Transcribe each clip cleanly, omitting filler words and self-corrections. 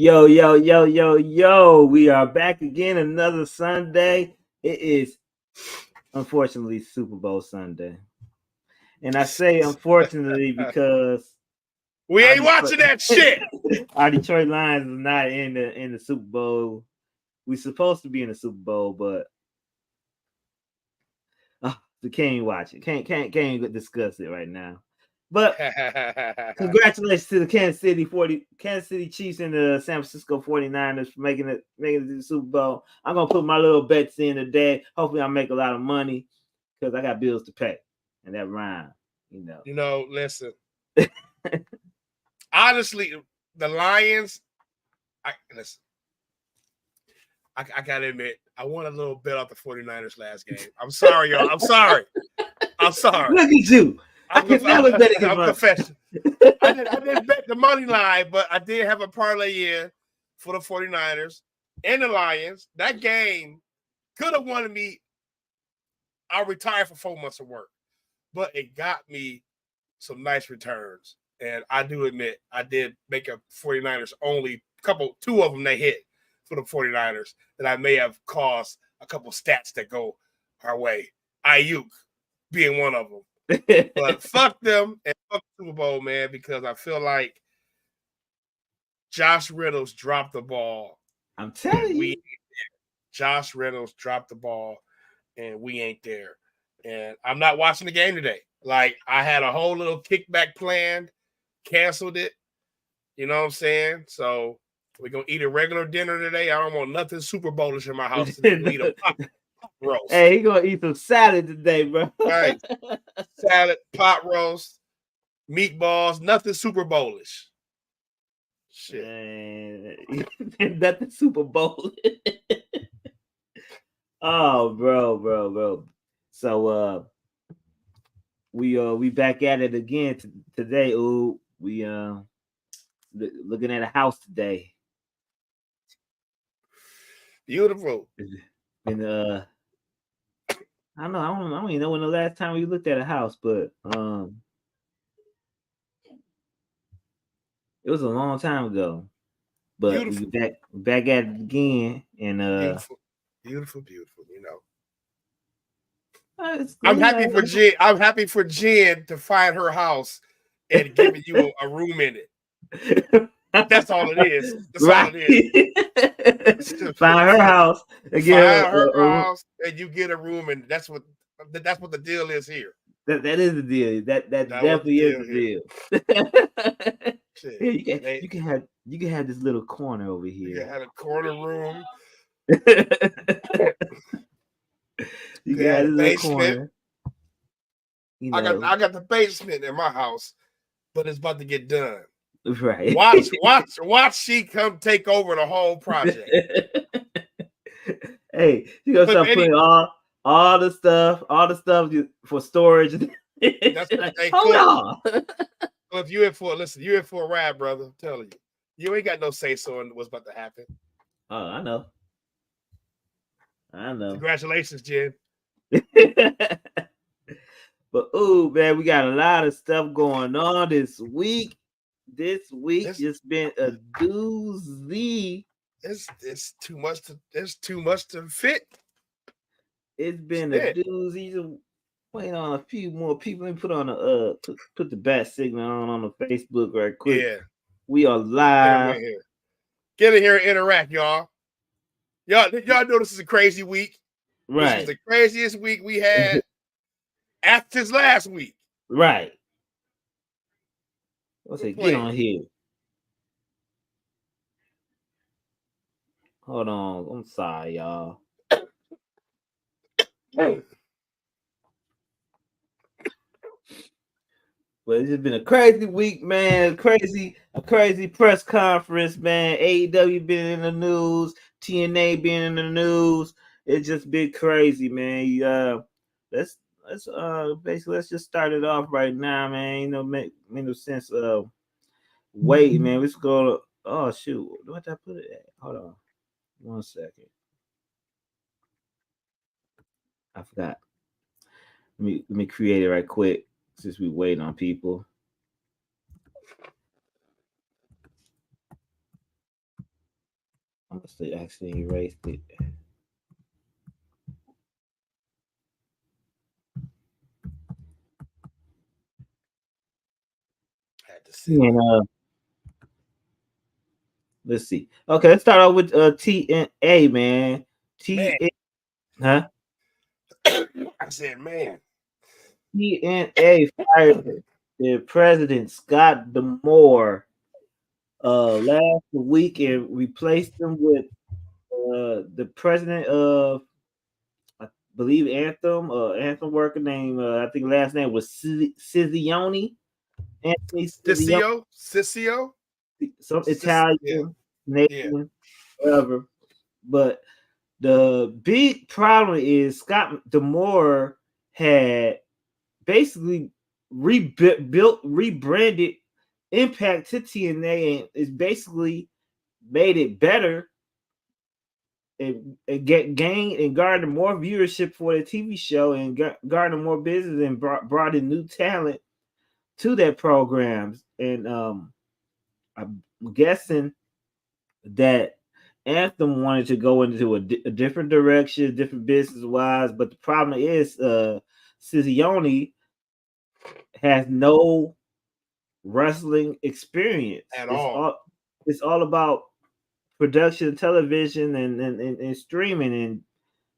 Yo, yo, yo, yo, yo. We are back again another Sunday. It is unfortunately Super Bowl Sunday. And I say unfortunately because we ain't watching that shit. Our Detroit Lions is not in the Super Bowl. We're supposed to be in the Super Bowl, but we can't watch it. Can't discuss it right now. But congratulations to the Kansas City Chiefs and the San Francisco 49ers for making it to the Super Bowl. I'm gonna put my little bets in today. Hopefully I make a lot of money because I got bills to pay. And that rhyme, listen. Honestly, the Lions, I gotta admit, I won a little bit off the 49ers last game. I'm sorry, y'all. I'm sorry. Look at you. I can never bet against I'm professional. I didn't bet the money line, but I did have a parlay in for the 49ers and the Lions. That game could have won me. I'll retire for 4 months of work, but it got me some nice returns. And I do admit I did make a 49ers only two of them they hit for the 49ers that I may have caused a couple stats that go our way. Ayuk being one of them. But fuck them and fuck the Super Bowl, man, because I feel like Josh Reynolds dropped the ball. I'm telling you. Josh Reynolds dropped the ball, and we ain't there. And I'm not watching the game today. Like, I had a whole little kickback planned, canceled it. You know what I'm saying? So we're going to eat a regular dinner today. I don't want nothing Super Bowl-ish in my house today. We eat a pot roast. Hey, he going to eat some salad today, bro. Right. Salad, pot roast, meatballs, nothing Super Bowl-ish. Shit. Nothing Super Bowl. Oh, bro. So we back at it again today. Ooh, we looking at a house today. Beautiful. And I don't even know when the last time we looked at a house, but it was a long time ago. But we back at it again, and beautiful. I'm happy for Jen. I'm happy for Jen to find her house and giving you a room in it. That's all it is. That's all it is. Find her house. Find her house, and you get a room, and that's what the deal is here. That is the deal. That definitely is the deal. You can have this little corner over here. You can have a corner room. You can have this little corner. I got the basement in my house, but it's about to get done. Right. Watch she come take over the whole project. Hey, you gonna start putting all the stuff for storage. That's what they hold on. Well, if you're in for a ride, brother. I'm telling you. You ain't got no say-so in what's about to happen. Oh, I know. Congratulations, Jen. But man, we got a lot of stuff going on this week. This week it's been a doozy. It's too much to fit. It's been a doozy. Wait on a few more people. Let me put on put the bat signal on the Facebook right quick. Yeah, we are live. Get in here and interact, y'all. Y'all know this is a crazy week. Right. This is the craziest week we had after this last week. Right. Let's say get on here. Hold on. I'm sorry, y'all. But it's just been a crazy week, man. A crazy press conference, man. AEW been in the news, TNA been in the news. It's just been crazy, man. Let's just start it off right now, man. Make no sense. Wait, man. Let's go. Oh shoot, what did I put it at? Hold on, 1 second. I forgot. Let me create it right quick. Since we wait on people. must have actually erased it. Had to send And it. let's see. Okay, let's start off with TNA, man. Man, Huh? I said, man, TNA fired their president Scott Demore last week and replaced him with the president of, I believe, Anthem worker named, I think last name was Sizioni, Anthony Sizioni, Sissio, some Yeah, Italian yeah. name, whatever. But the big problem is Scott Demore had basically rebranded Impact to TNA, and it's basically made it better and get gain and garner more viewership for the TV show and garner more business and brought in new talent to their programs. And I'm guessing that Anthem wanted to go into a different direction, different business wise, but the problem is Sizioni has no wrestling experience. At all. It's all about production, television, and streaming, and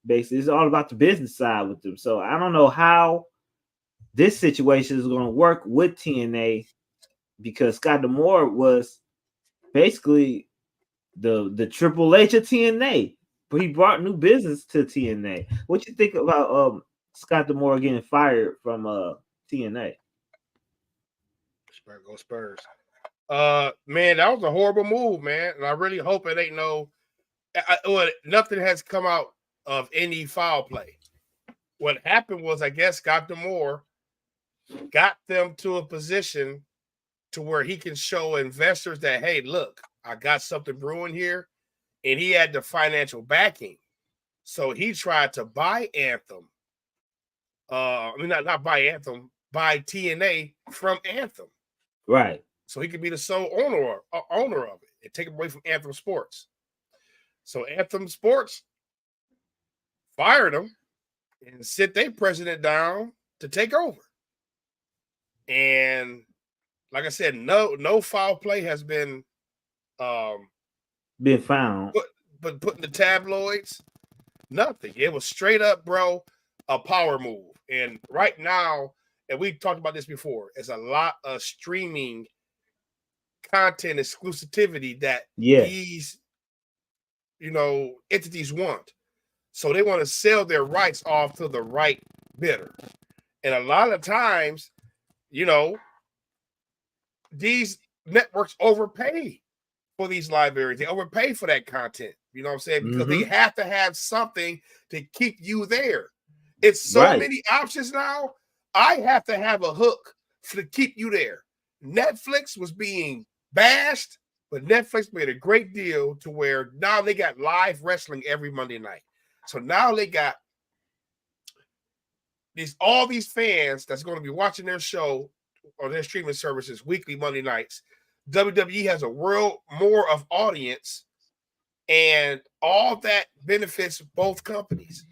basically it's all about the business side with them. So I don't know how this situation is going to work with TNA because Scott Demore was basically the Triple H of TNA, but he brought new business to TNA. What you think about Scott Demore getting fired from TNA? Spurs, go Spurs. Man, that was a horrible move, man. And I really hope it ain't nothing has come out of any foul play. What happened was, I guess, Scott Demore got them to a position to where he can show investors that, hey, look, I got something brewing here. And he had the financial backing. So he tried to buy Anthem. Not buy Anthem, buy TNA from Anthem. Right. So he could be the sole owner of it and take it away from Anthem Sports. So Anthem Sports fired him and sent their president down to take over. And like I said, no foul play has been found. But put in the tabloids, nothing. It was straight up, bro, a power move. And right now, and we talked about this before, there's a lot of streaming content exclusivity that these entities want. So they want to sell their rights off to the right bidder. And a lot of times, these networks overpay for these libraries. They overpay for that content. You know what I'm saying? Because they have to have something to keep you there. It's so many options now. I have to have a hook to keep you there. Netflix was being bashed, but Netflix made a great deal to where now they got live wrestling every Monday night. So now they got all these fans that's going to be watching their show on their streaming services weekly Monday nights. WWE has a world more of audience, and all that benefits both companies.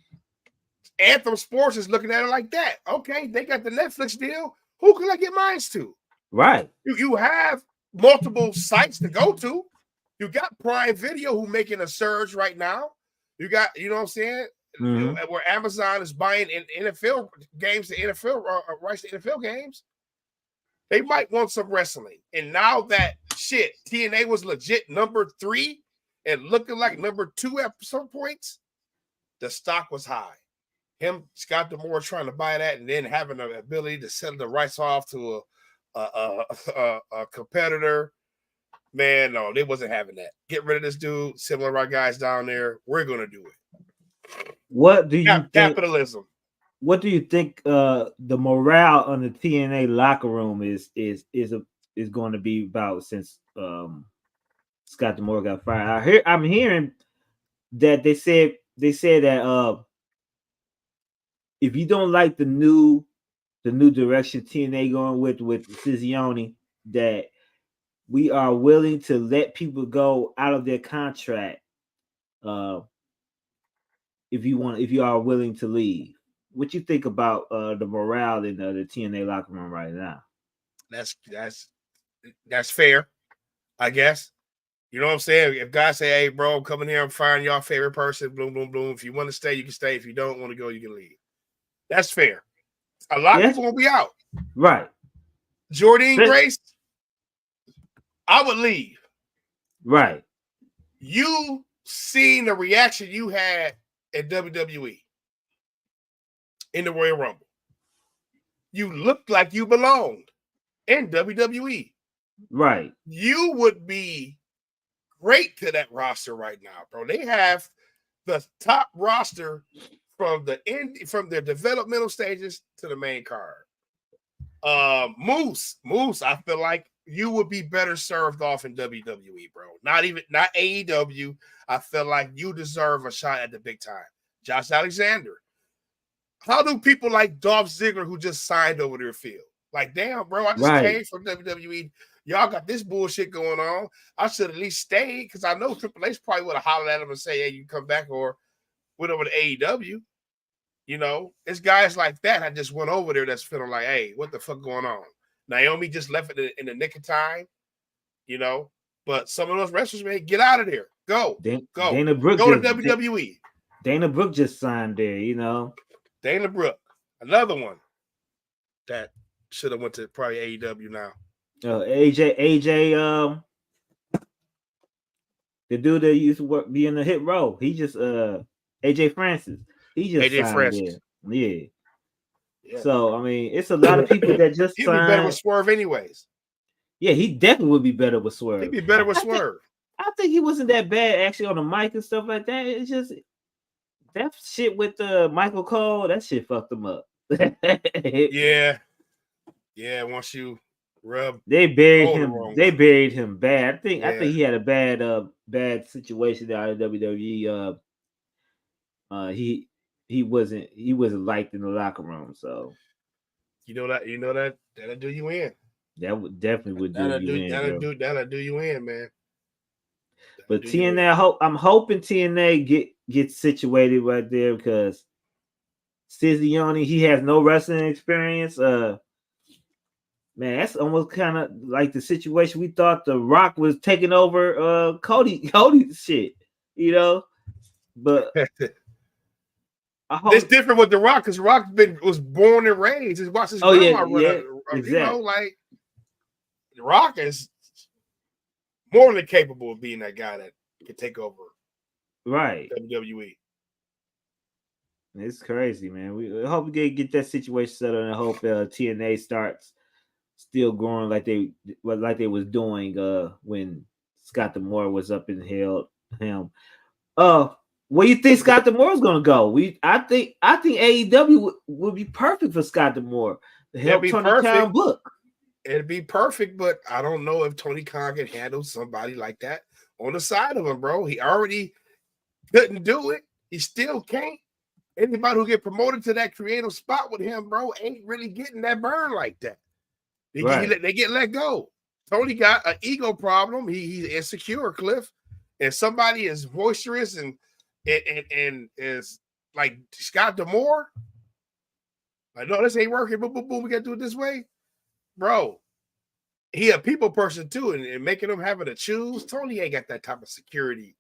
Anthem Sports is looking at it like that. Okay, they got the Netflix deal. Who can I get mines to? Right. You have multiple sites to go to. You got Prime Video who making a surge right now. You got, you know what I'm saying? Where Amazon is buying NFL games, the NFL rights to NFL games. They might want some wrestling. And now that TNA was legit number 3 and looking like number 2 at some points, the stock was high. Scott Demore trying to buy that and then having the ability to sell the rights off to a competitor. Man, no, they wasn't having that. Get rid of this dude. Similar to our guys down there. We're going to do it. What do you think? Capitalism. What do you think the morale on the TNA locker room is going to be about since Scott Demore got fired? I'm hearing that they said that if you don't like the new direction TNA going with Sizioni, that we are willing to let people go out of their contract if you are willing to leave. What you think about the morale in the TNA locker room right now? That's fair, I guess. You know what I'm saying? If guys say, "Hey, bro, I'm coming here, I'm firing your favorite person," boom, boom, boom. If you want to stay, you can stay. If you don't want to go, you can leave. That's fair. A lot of Yes, people won't be out. right. Jordan Grace, I would leave. Right. You seen the reaction you had at WWE in the Royal Rumble. You looked like you belonged in WWE. Right. You would be great to that roster right now, bro. They have the top roster from their developmental stages to the main card. Moose, I feel like you would be better served off in WWE, bro. Not AEW. I feel like you deserve a shot at the big time. Josh Alexander. How do people like Dolph Ziggler, who just signed over there, feel? Like, damn, bro, I just came from WWE. Y'all got this bullshit going on. I should at least stay because I know Triple H probably would have hollered at him and say, "Hey, you come back," or went over to AEW. You know, it's guys like that. I just went over there that's feeling like, "Hey, what the fuck going on?" Naomi just left it in the nick of time. You know, but some of those wrestlers, man, get out of there. Go Dana Brooke go to just WWE. Dana Brooke just signed there. You know, Dana Brooke, another one that should have went to probably AEW now. AJ, the dude that used to be in the Hit Row, he just AJ Francis, he just AJ signed Francis. there. Yeah. So I mean, it's a lot of people that just He'd signed. be better with Swerve, anyways. Yeah, he definitely would be better with Swerve. He'd be better with Swerve. I think he wasn't that bad actually on the mic and stuff like that. It's just that shit with Michael Cole, that shit fucked him up. Yeah. Once you rub, they buried him. They buried him bad. I think he had a bad situation out of WWE. He wasn't liked in the locker room. So you know that'll do you in. That would definitely do you in. That'll do you in, man. But TNA, I'm hoping TNA gets situated right there because Sizioni, he has no wrestling experience. Man, that's almost kind of like the situation we thought The Rock was taking over Cody's shit, you know. But it's different with The Rock because Rock was born and raised. He watched his grandma run. Exactly. You know, like The Rock is more than capable of being that guy that can take over WWE. It's crazy, man. We hope we get that situation settled, and I hope TNA starts still growing like they was doing when Scott D'Amore was up and held him. Where you think Scott D'Amore is gonna go? I think AEW would be perfect for Scott D'Amore to help Tony Khan book. It'd be perfect, but I don't know if Tony Khan can handle somebody like that on the side of him, bro. He already couldn't do it. He still can't. Anybody who get promoted to that creative spot with him, bro, ain't really getting that burn like that. They get let go. Tony got an ego problem. He's insecure, Cliff, and somebody is boisterous and is like Scott D'Amore. Like, no, this ain't working. Boom, boom, boom. We got to do it this way, bro. He a people person too, and making him having to choose. Tony ain't got that type of security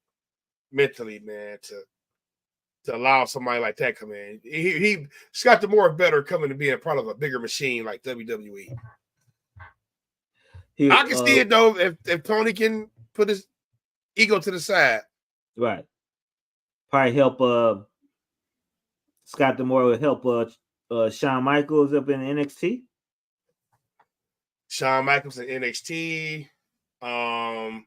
mentally, man, to allow somebody like that come in. He Scott D'Amore better coming to be a part of a bigger machine like WWE. I can see it though if Tony can put his ego to the side. Right. Probably help Scott D'Amore would help Shawn Michaels up in NXT. Shawn Michaels in NXT. I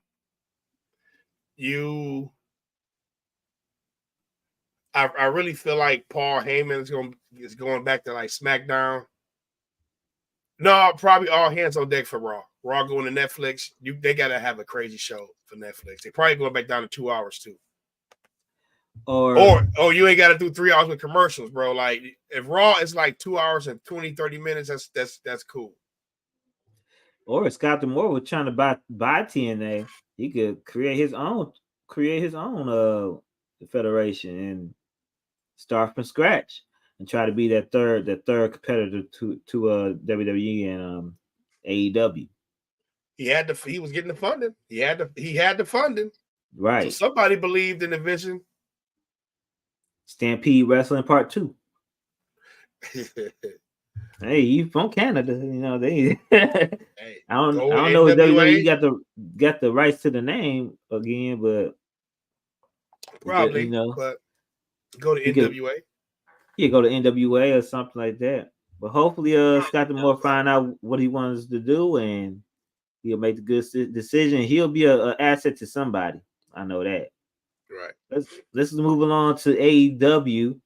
really feel like Paul Heyman is going back to like SmackDown. No, probably all hands on deck for Raw. Raw going to Netflix. They gotta have a crazy show for Netflix. They probably going back down to 2 hours too. Or you ain't got to do 3 hours with commercials, bro. Like if Raw is like 2 hours and 20-30 minutes, that's cool. Or if Scott D'Amore was trying to buy TNA, he could create his own the federation and start from scratch and try to be that third competitor to WWE and AEW. He was getting the funding. He had the funding. So Right. somebody believed in the vision. Stampede Wrestling Part 2. Hey, Hey, you from Canada, they I go don't know if WWE NWA. got the rights to the name again, but Probably, but go to he could NWA. go to NWA or something like that. But hopefully Scott D'Amore find out what he wants to do and he'll make the good decision. He'll be a asset to somebody. I know that. Right. Let's move along to AEW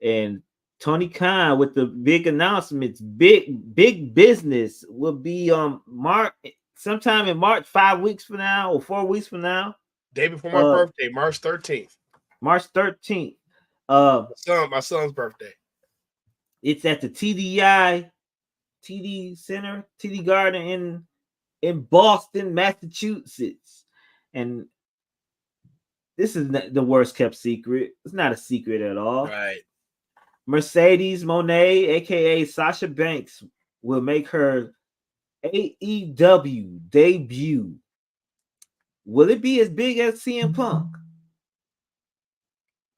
and Tony Khan with the big announcements. Big business will be March sometime in March, 5 weeks from now or 4 weeks from now. Day before my birthday, March 13th. March 13th. My son's birthday. It's at the TD Center, TD Garden in Boston, Massachusetts. And this is the worst kept secret. It's not a secret at all. Right. Mercedes Moné, aka Sasha Banks, will make her AEW debut. Will it be as big as CM Punk?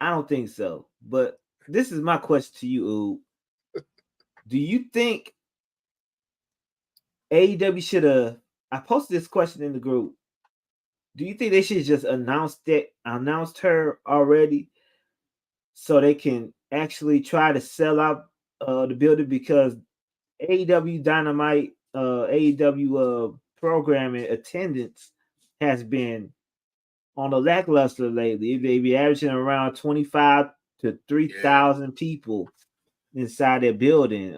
I don't think so. But this is my question to you, Ooh. Do you think AEW should have? I posted this question in the group. Do you think they should just announced her already so they can actually try to sell out the building because AEW Dynamite, AEW programming attendance has been on the lackluster lately. They be averaging around 25 to 3,000 people inside their building.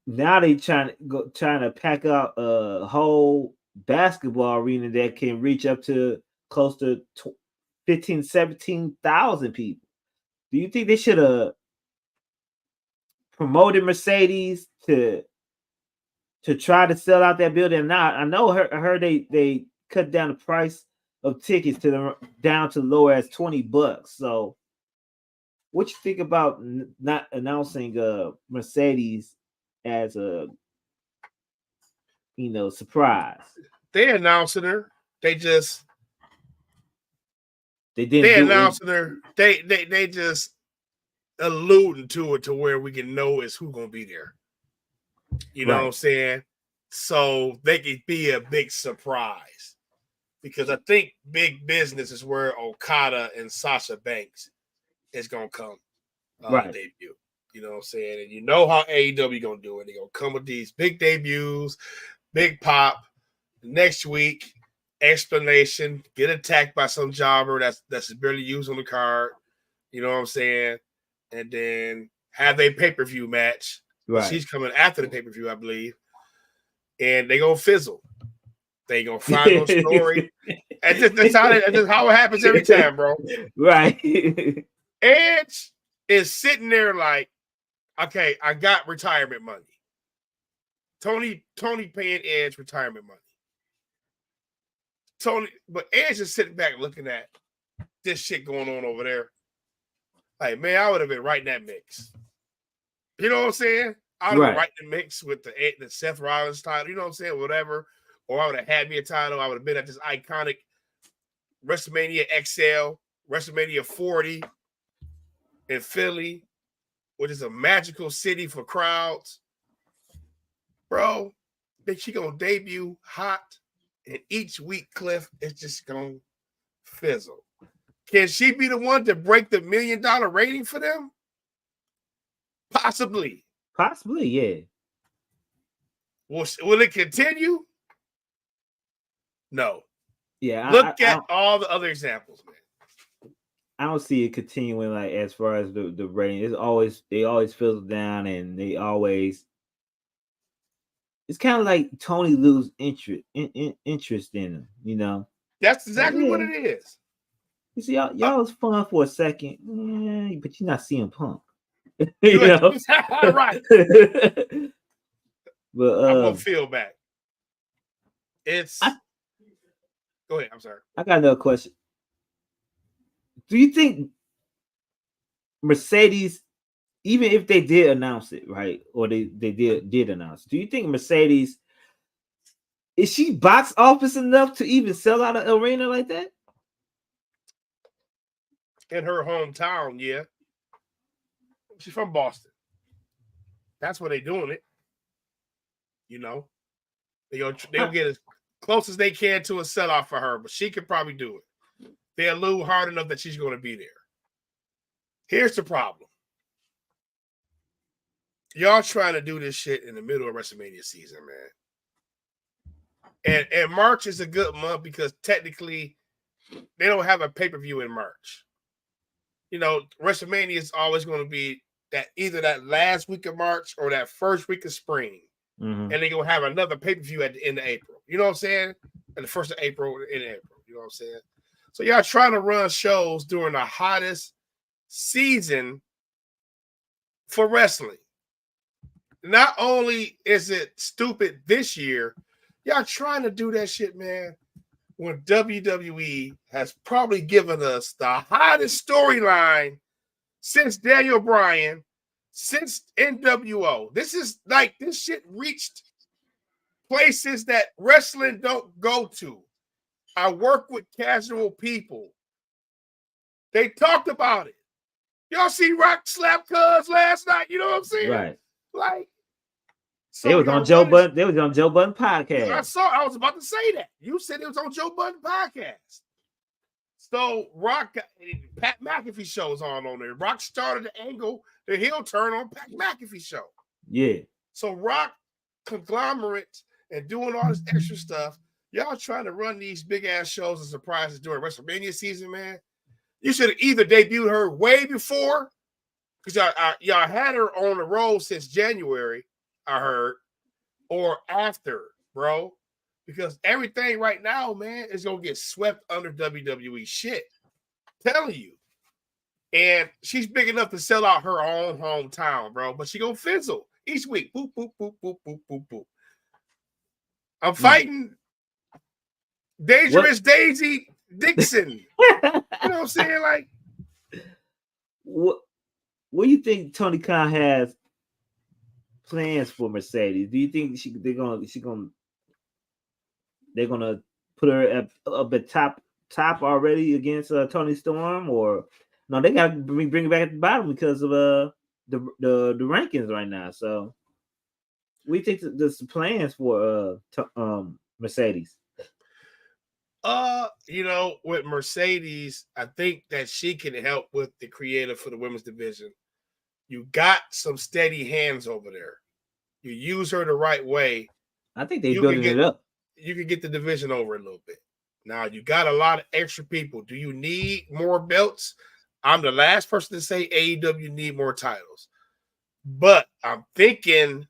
Now they trying to pack out a whole basketball arena that can reach up to close to 15, 17,000 people. Do you think they should have promoted Mercedes to try to sell out that building? Now I know I heard they cut down the price of tickets down to lower as $20. So what you think about not announcing Mercedes as a surprise? They announcing her. They didn't announcing her. They just alluding to it to where we can know is who gonna be there. You know what I'm saying? So they could be a big surprise. Because I think big business is where Okada and Sasha Banks is gonna come debut. You know what I'm saying? And you know how AEW gonna do it. They're gonna come with these big debuts, big pop. Next week, explanation, get attacked by some jobber that's barely used on the card. You know what I'm saying? And then have a pay-per-view match. But she's coming after the pay-per-view, I believe. And they gonna fizzle. They gonna find no story. And that's how it happens every time, bro. Right. Edge is sitting there like, okay, I got retirement money. Tony paying Edge retirement money. But Edge is sitting back looking at this shit going on over there. Like, man, I would have been right in that mix. You know what I'm saying? I would have been right in the mix with the Seth Rollins title. You know what I'm saying? Whatever. Or I would have had me a title. I would have been at this iconic WrestleMania XL, WrestleMania 40 in Philly, which is a magical city for crowds. Bro, she gonna debut hot, and each week, Cliff, is just gonna fizzle. Can she be the one to break the $1 million rating for them? Possibly. Possibly, yeah. Will it continue? No. Yeah. Look at all the other examples, man. I don't see it continuing like as far as the rating. They always fizzle down, and they always. It's kind of like Tony lose interest in him, you know. That's exactly what it is. You see, y'all was fun for a second, but you're not seeing Punk. You know? Right. But I'm gonna feel back. Go ahead. I'm sorry. I got another question. Do you think Mercedes, even if they did announce it, right, or they did announce, do you think Mercedes is she box office enough to even sell out an arena like that? In her hometown, yeah. She's from Boston. That's where they're doing it. You know, they'll get as close as they can to a sell-off for her, but she could probably do it. They'll lose hard enough that she's going to be there. Here's the problem. Y'all trying to do this shit in the middle of WrestleMania season, man. And March is a good month because technically they don't have a pay-per-view in March. You know, WrestleMania is always going to be that either that last week of March or that first week of spring. Mm-hmm. And they're going to have another pay-per-view at the end of April. You know what I'm saying? At the first of April, in April. You know what I'm saying? So y'all trying to run shows during the hottest season for wrestling. Not only is it stupid this year, y'all trying to do that shit, man, when WWE has probably given us the hottest storyline since Daniel Bryan, since NWO. This shit reached places that wrestling don't go to. I work with casual people. They talked about it. Y'all see Rock slap Cuz last night? You know what I'm saying? Right. Like, so they was on Joe Budden. They was on Joe Budden podcast. I was about to say that. You said it was on Joe Budden podcast. So Rock, Pat McAfee show's on there. Rock started the angle, the heel turn on Pat McAfee show. Yeah. So Rock conglomerate and doing all this extra stuff. Y'all trying to run these big ass shows and surprises during WrestleMania season, man. You should have either debuted her way before, because y'all had her on the road since January, I heard, or after, bro. Because everything right now, man, is gonna get swept under WWE shit. I'm telling you. And she's big enough to sell out her own hometown, bro. But she gonna fizzle each week. Boop, boop, boop, boop, boop, boop, boop. I'm fighting Dangerous Daisy Dixon. You know what I'm saying? Like, what do you think Tony Khan has plans for Mercedes? Do you think they're gonna put her up at top already against Tony Storm, or no? They gotta bring it back at the bottom because of the rankings right now. So we think there's plans for Mercedes. You know, with Mercedes, I think that she can help with the creative for the women's division. You got some steady hands over there. You use her the right way. I think they're building it up. You can get the division over a little bit. Now, you got a lot of extra people. Do you need more belts? I'm the last person to say AEW need more titles. But I'm thinking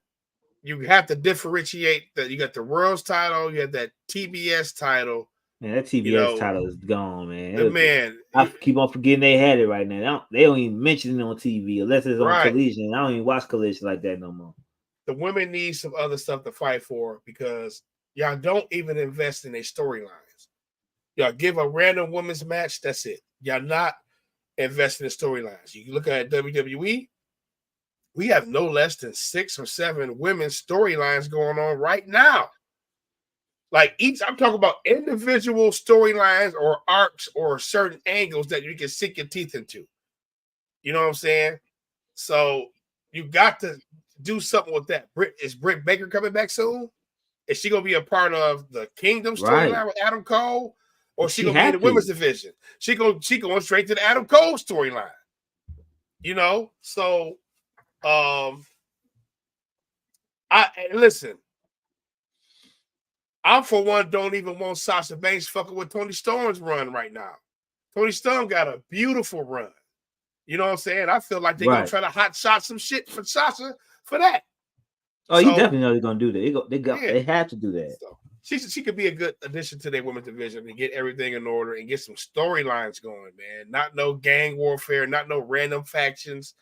you have to differentiate that you got the World's title, you have that TBS title. Man, that TBS title is gone, man. I keep on forgetting they had it right now. They don't even mention it on TV unless it's on Collision. I don't even watch Collision like that no more. The women need some other stuff to fight for because y'all don't even invest in their storylines. Y'all give a random women's match, that's it. Y'all not investing in storylines. You look at WWE, we have no less than 6 or 7 women's storylines going on right now. Like I'm talking about individual storylines or arcs or certain angles that you can sink your teeth into. You know what I'm saying? So you got to do something with that. Is Britt Baker coming back soon? Is she going to be a part of the Kingdom storyline with Adam Cole? Or she going to be in the women's division? She going straight to the Adam Cole storyline. You know? So, listen. I, for one, don't even want Sasha Banks fucking with Tony Storm's run right now. Tony Storm got a beautiful run. You know what I'm saying? I feel like they're going to try to hot shot some shit for Sasha for that. Oh, you definitely know they're going to do that. They have to do that. So she could be a good addition to their women's division and get everything in order and get some storylines going, man. Not no gang warfare, not no random factions.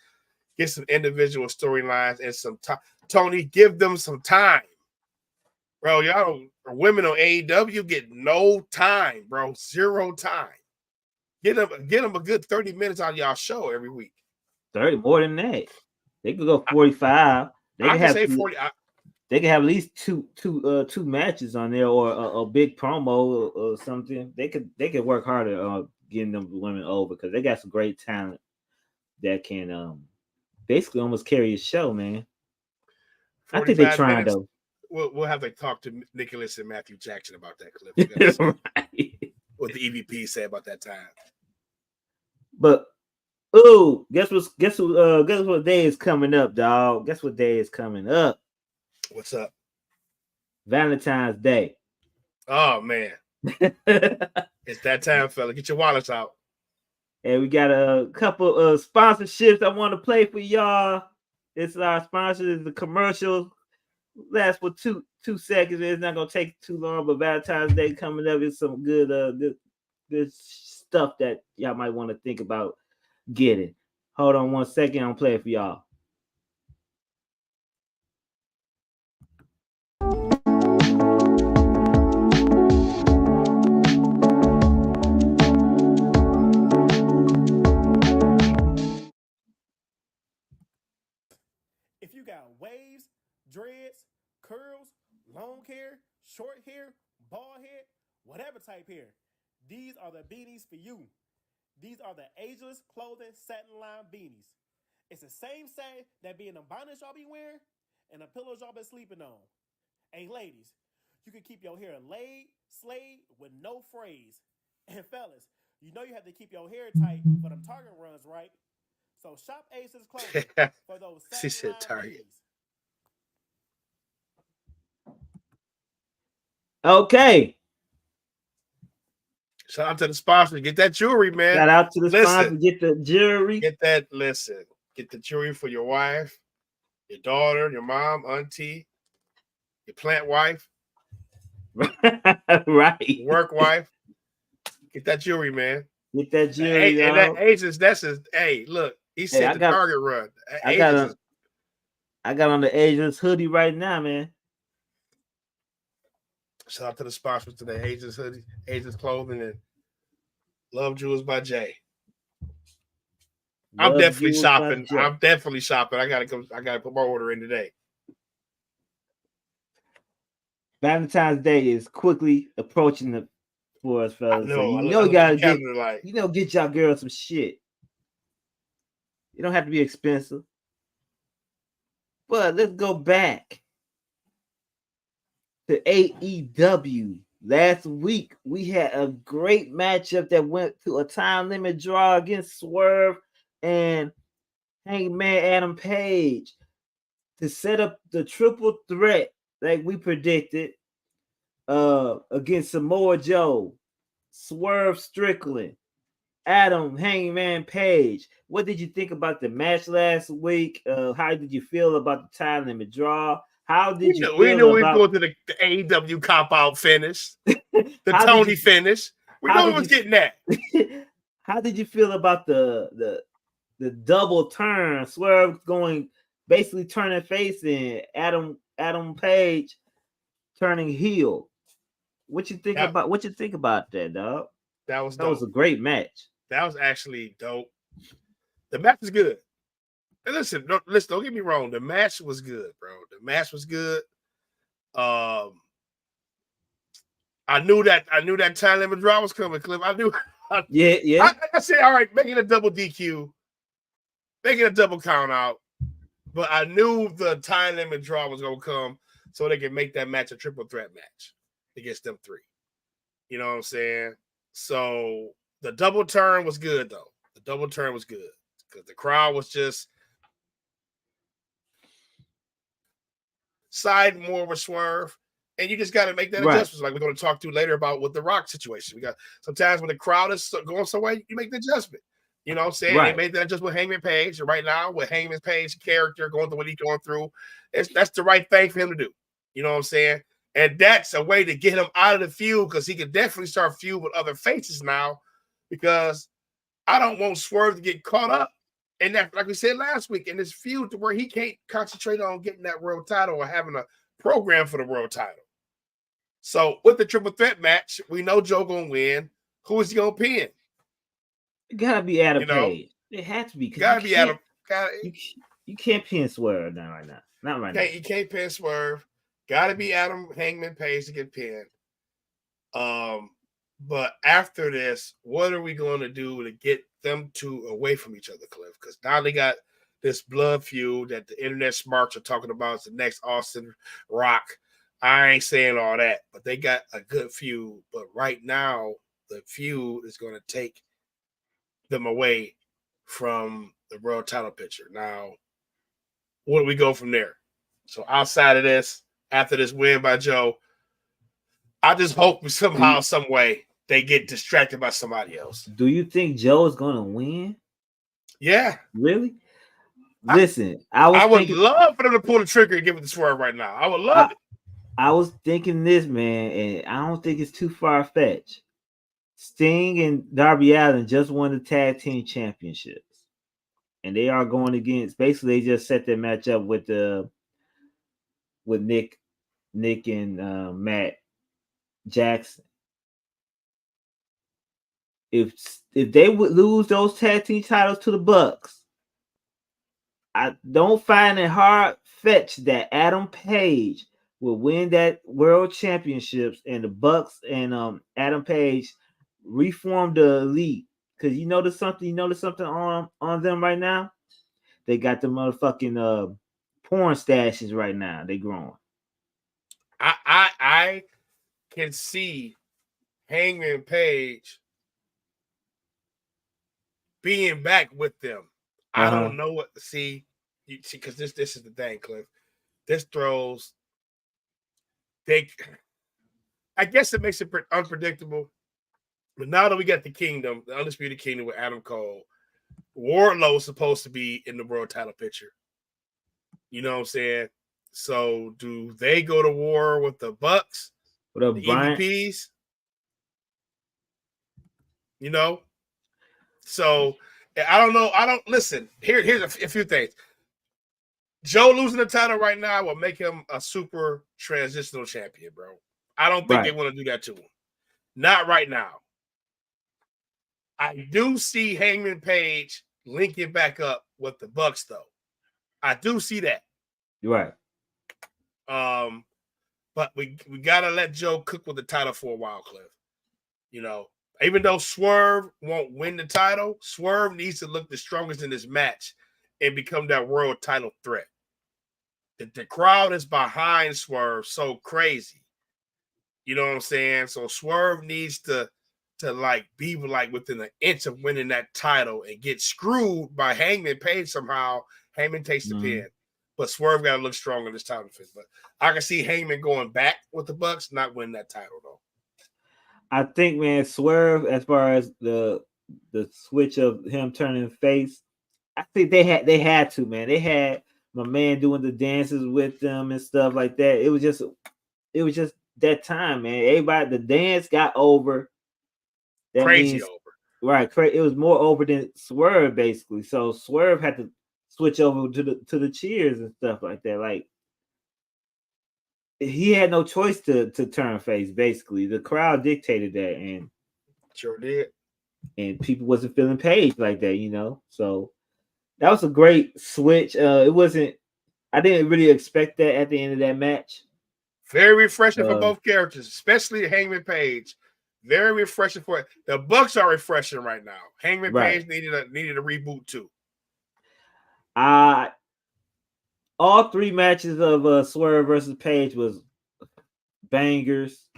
Get some individual storylines and some time. Tony, give them some time. Bro, y'all don't women on AEW get no time, bro. 0 time. Get them a good 30 minutes on y'all show every week. 30 more than that. They could go 45. I can say 40. They can have at least two matches on there, or a big promo or something. They could work harder getting them women over, because they got some great talent that can basically almost carry a show, man. I think they're trying minutes, though. We'll have to talk to Nicholas and Matthew Jackson about that clip. Right. What the EVP say about that time. But guess what day is coming up, dog? Guess what day is coming up? What's up? Valentine's Day. Oh man. It's that time, fella. Get your wallets out. And we got a couple of sponsorships I want to play for y'all. It's our sponsors, the commercial. Last for two seconds. It's not gonna take too long, but Valentine's Day coming up is some good stuff that y'all might want to think about getting. Hold on 1 second, I'm playing for y'all. If you got waves, dreads, curls, long hair, short hair, bald head, whatever type hair, these are the beanies for you. These are the ageless clothing satin line beanies. It's the same set that be in the bonnets y'all be wearing and the pillows y'all been sleeping on. Hey ladies, you can keep your hair laid, slayed with no frays. And fellas, you know you have to keep your hair tight for them Target runs, right? So shop Aces Clothing for those satin line beanies. Okay. Shout out to the sponsor. Get that jewelry, man. Shout out to the sponsor. Get the jewelry. Get that. Listen. Get the jewelry for your wife, your daughter, your mom, auntie, your plant wife, right? Your work wife. Get that jewelry, man. Get that jewelry. And that Ages, that's his. Hey, look, he said the Target run. I got on the Ages hoodie right now, man. Shout out to the sponsors today, Ages hoodie, Ages clothing, and Love Jewels by Jay. I'm definitely shopping. I gotta put my order in today. Valentine's Day is quickly approaching for us, fellas. So you gotta get y'all girls some shit. You don't have to be expensive. But let's go back to AEW. Last week, we had a great matchup that went to a time limit draw against Swerve and Hangman Adam Page to set up the triple threat like we predicted against Samoa Joe, Swerve Strickland, Adam Hangman Page. What did you think about the match last week? How did you feel about the time limit draw? How did you feel we knew we were going to the AEW cop-out finish, the Tony finish. We knew we was getting that. How did you feel about the double turn, Swerve basically turning face, and Adam Page turning heel? What you think about that, dog? That was a great match. That was actually dope. The match was good. And listen, don't get me wrong. The match was good, bro. The match was good. I knew that time limit draw was coming, Cliff. I knew. Yeah. I said, all right, make it a double DQ, make it a double count out. But I knew the time limit draw was gonna come so they could make that match a triple threat match against them three. You know what I'm saying? So the double turn was good, though. The double turn was good because the crowd was just side more with Swerve, and you just got to make that adjustment. Like we're going to talk to later about with the Rock situation. We got sometimes when the crowd is going somewhere, you make the adjustment. You know what I'm saying? Right. They made that adjustment with Hangman Page, and right now with Hangman Page character going through what he's going through, that's the right thing for him to do. You know what I'm saying? And that's a way to get him out of the feud because he could definitely start feud with other faces now. Because I don't want Swerve to get caught up in that, like we said last week, in this feud to where he can't concentrate on getting that world title or having a program for the world title. So with the triple threat match, we know Joe gonna win. Who is he gonna pin? It gotta be Adam You know, Page. It had to be because gotta be Adam. you, you can't pin Swerve now right now. Not right now. You can't pin Swerve. Gotta be Adam Hangman Page to get pinned. But after this, what are we going to do to get them two away from each other, Cliff? Because now they got this blood feud that the internet smarts are talking about. It's the next Austin Rock. I ain't saying all that, but they got a good feud. But right now, the feud is going to take them away from the world title picture. Now, where do we go from there? So outside of this, after this win by Joe, I just hope somehow, some way, they get distracted by somebody else. Do you think Joe is going to win? Yeah. Really? Listen, I would love for them to pull the trigger and give it the Swerve right now. I would love it. I was thinking this, man, and I don't think it's too far fetched. Sting and Darby Allin just won the tag team championships, and they are going against. Basically, they just set their match up with Nick and Matt Jackson. If they would lose those tag team titles to the Bucks, I don't find it hard fetched that Adam Page will win that world championships and the Bucks and Adam Page reform the Elite. Because you notice something on them right now? They got the motherfucking porn stashes right now. They growing. I can see Hangman Page being back with them. I don't know what to see. Because this is the thing, Cliff. This throws. I guess it makes it unpredictable. But now that we got the Kingdom, the Undisputed Kingdom with Adam Cole, Wardlow's supposed to be in the world title picture. You know what I'm saying? So do they go to war with the Bucks? What up, the Brian? EVPs? You know? So I don't know. Listen. Here's a few things. Joe losing the title right now will make him a super transitional champion, bro. I don't think they want to do that to him. Not right now. I do see Hangman Page linking back up with the Bucks, though. I do see that. You're right. But we gotta let Joe cook with the title for a while, Cliff. You know, even though Swerve won't win the title, Swerve needs to look the strongest in this match and become that world title threat. The crowd is behind Swerve so crazy. You know what I'm saying? So Swerve needs to like be like within an inch of winning that title and get screwed by Hangman Page somehow. Hangman takes the pin. But Swerve got to look strong in this title defense. But I can see Hangman going back with the Bucks, not winning that title, though. I think, man, Swerve, as far as the switch of him turning face, I think they had to, man. They had my man doing the dances with them and stuff like that. It was just that time, man. Everybody, the dance got over. That crazy means, over. Right. It was more over than Swerve, basically. So Swerve had to switch over to the cheers and stuff like that. Like, he had no choice to turn face, basically. The crowd dictated that, and sure did. And people wasn't feeling Page like that, you know. So that was a great switch. It wasn't. I didn't really expect that at the end of that match. Very refreshing for both characters, especially Hangman Page. Very refreshing for it. The Bucks are refreshing right now. Hangman Page needed a reboot too. All three matches of Swerve versus Page was bangers.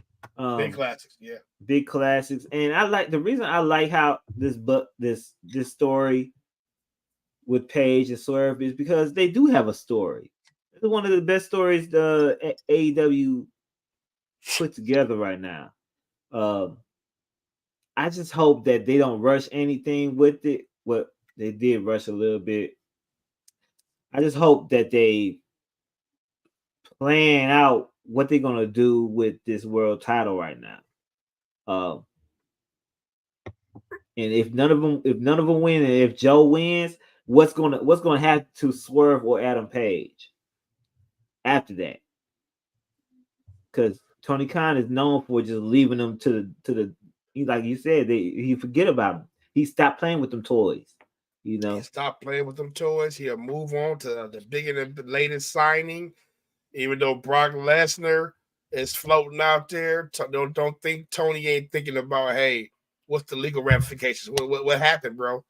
Big classics, yeah. Big classics. And the reason I like how this story with Page and Swerve is because they do have a story. It's one of the best stories the AEW put together right now. I just hope that they don't rush anything with it. What they did rush a little bit. I just hope that they plan out what they're gonna do with this world title right now. And if none of them win, and if Joe wins, what's gonna happen to Swerve or Adam Page after that? Because Tony Khan is known for just leaving them to the like you said, he forget about them. He stopped playing with them toys. You know, He'll stop playing with them toys. He'll move on to the bigger and the latest signing. Even though Brock Lesnar is floating out there, don't think Tony ain't thinking about, hey, what's the legal ramifications? What happened, bro?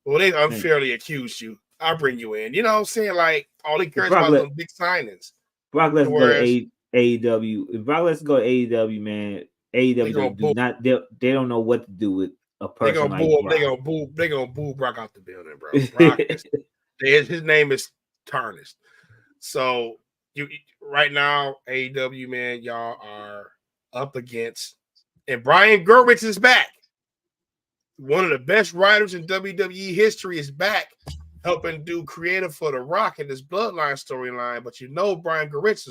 Well, they unfairly accused you. I'll bring you in. You know what I'm saying? Like, all he cares about is those big signings. Brock Lesnar go to AEW. If Brock Lesnar go to AEW, man, AEW do not. They don't know what to do with a person like Brock. They gonna boo Brock out the building, bro. Brock his name is tarnished. So you right now, AEW, man, y'all are up against, and Brian Gerwitz is back. One of the best writers in WWE history is back, helping do creative for The Rock and this Bloodline storyline. But you know, Brian Gerwitz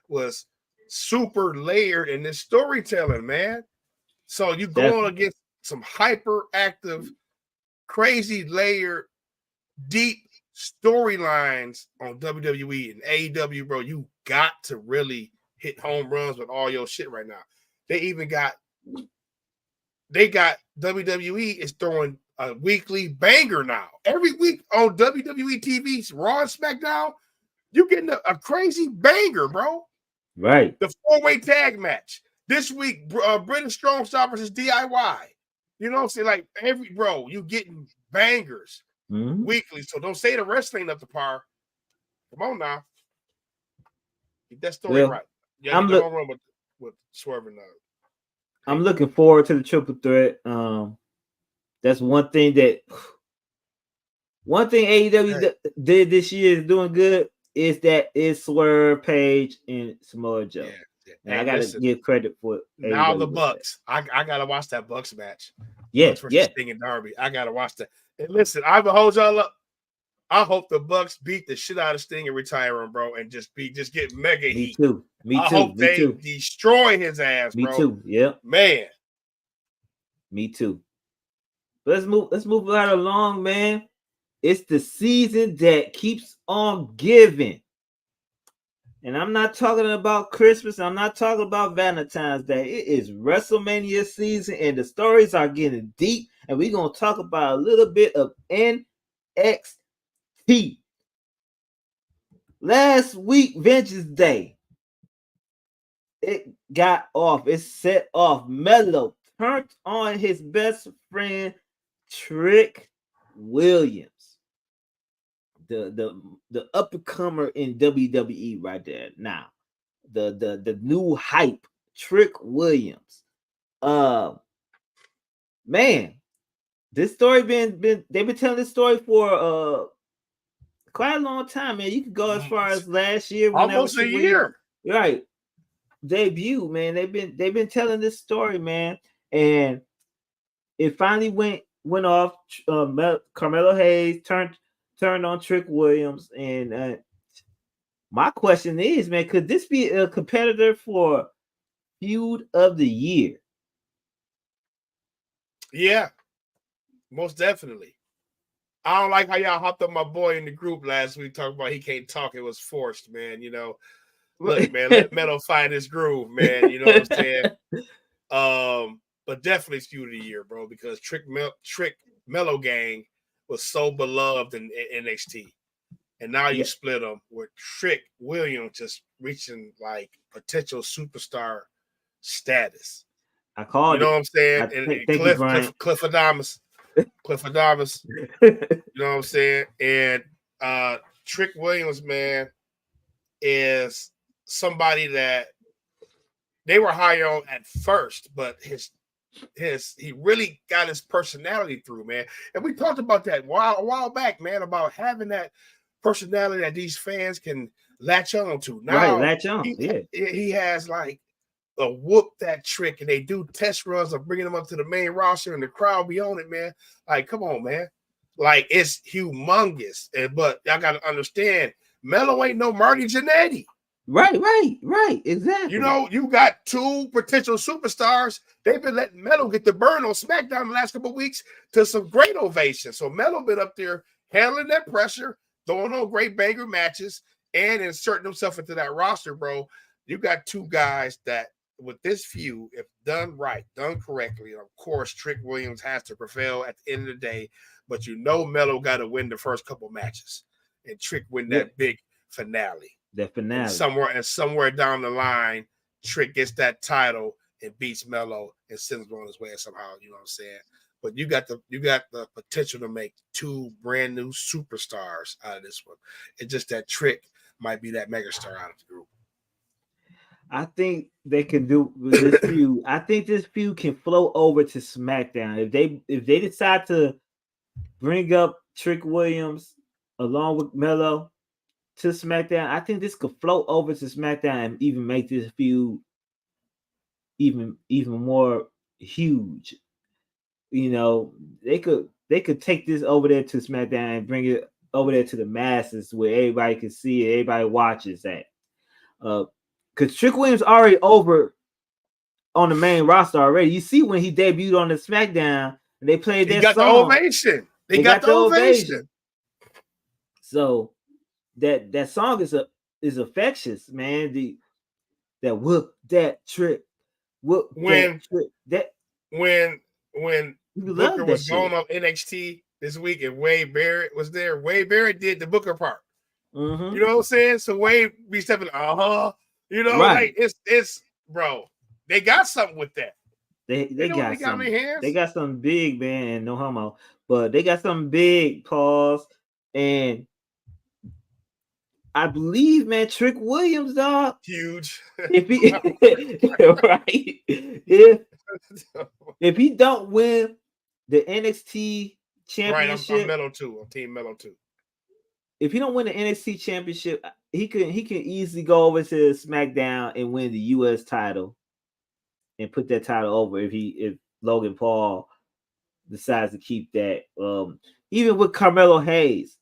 was super layered in this storytelling, man. So you go on against some hyperactive, crazy layered, deep storylines on WWE and AEW, bro. You got to really hit home runs with all your shit right now. They got WWE is throwing a weekly banger now. Every week on WWE TV's Raw and SmackDown, you getting a crazy banger, bro. Right. The 4-way tag match this week, British Strong Style versus DIY. You know what I'm saying? Like you getting bangers weekly. So don't say the wrestling up to par. Come on now, get that story right. Yeah, I'm the home run with swerving now. I'm looking forward to the triple threat. That's one thing AEW did this year is doing good is Swerve, Page, and Samoa Joe. Yeah. And I gotta give credit for now AEW the Bucks. I gotta watch that Bucks match. Yeah, Bucks versus Sting and Darby. I gotta watch that. And listen, I will hold y'all up. I hope the Bucks beat the shit out of Sting and retire him, bro, and just get mega heat. Me too. I hope they destroy his ass, bro. Me too. Yeah, man. Me too. Let's move right along, man. It's the season that keeps on giving. And I'm not talking about Christmas. I'm not talking about Valentine's Day. It is WrestleMania season, and the stories are getting deep. And we're going to talk about a little bit of NXT. Last week, Vengeance Day, it got off. It set off. Mello turned on his best friend, Trick Williams. The up-and-comer in WWE right there now. The new hype, Trick Williams. Man, this story they've been telling this story for quite a long time, man. You could go as far as last year, almost a year, right? Debut, man. They've been telling this story, man, and it finally went off. Carmelo Hayes turned on Trick Williams, and my question is, man, could this be a competitor for feud of the year? Yeah, most definitely. I don't like how y'all hopped up my boy in the group last week talking about he can't talk. It was forced, man. You know, look, man, let Mello find his groove, man. You know what I'm saying? But definitely feud of the year, bro, because Trick Mello Gang was so beloved in NXT. And now you split them with Trick Williams just reaching like potential superstar status. I called you know what I'm saying? And Cliff Adamas. You know what I'm saying? And Trick Williams, man, is somebody that they were high on at first, but he really got his personality through, man. And we talked about that a while back, man, about having that personality that these fans can latch on to. Now, latch on. He has like a whoop that Trick, and they do test runs of bringing him up to the main roster, and the crowd be on it, man. Like, come on, man. Like, it's humongous. But y'all got to understand, Mello ain't no Marty Jannetty. Right. Exactly. You know, you got two potential superstars. They've been letting Mello get the burn on SmackDown the last couple of weeks to some great ovations. So Mello been up there handling that pressure, throwing on great banger matches, and inserting himself into that roster, bro. you got two guys that with this feud, if done right, done correctly, of course, Trick Williams has to prevail at the end of the day. But Mello got to win the first couple matches, and Trick win that big finale. That finale. And somewhere down the line, Trick gets that title and beats Mello and sends him on his way somehow. You know what I'm saying? But you got the potential to make two brand new superstars out of this one. It's just that Trick might be that megastar out of the group. I think they can do with this feud. I think this feud can flow over to SmackDown if they decide to bring up Trick Williams along with Mello to SmackDown. I think this could flow over to SmackDown and even make this feud even more huge. You know, they could take this over there to SmackDown and bring it over there to the masses where everybody can see it, everybody watches that. Because Trick Williams already over on the main roster already. You see when he debuted on the SmackDown, they played that song. The ovation. They got the ovation. So that song is infectious, man. That whoop that trick, whoop when that when Booker was going up NXT this week and Wade Barrett was there. Wade Barrett did the Booker part. Mm-hmm. You know what I'm saying? So Wade be stepping, you know, right. Like it's bro. They got something with that. They got something. They got something big, man. No homo, but they got something big, pause. And I believe, man, Trick Williams, dog, huge. If he right, if he don't win the NXT championship, right? I'm Mello too. I'm Team Mello too. If he don't win the NXT championship, he can easily go over to SmackDown and win the US title and put that title over if Logan Paul decides to keep that. Even with Carmelo Hayes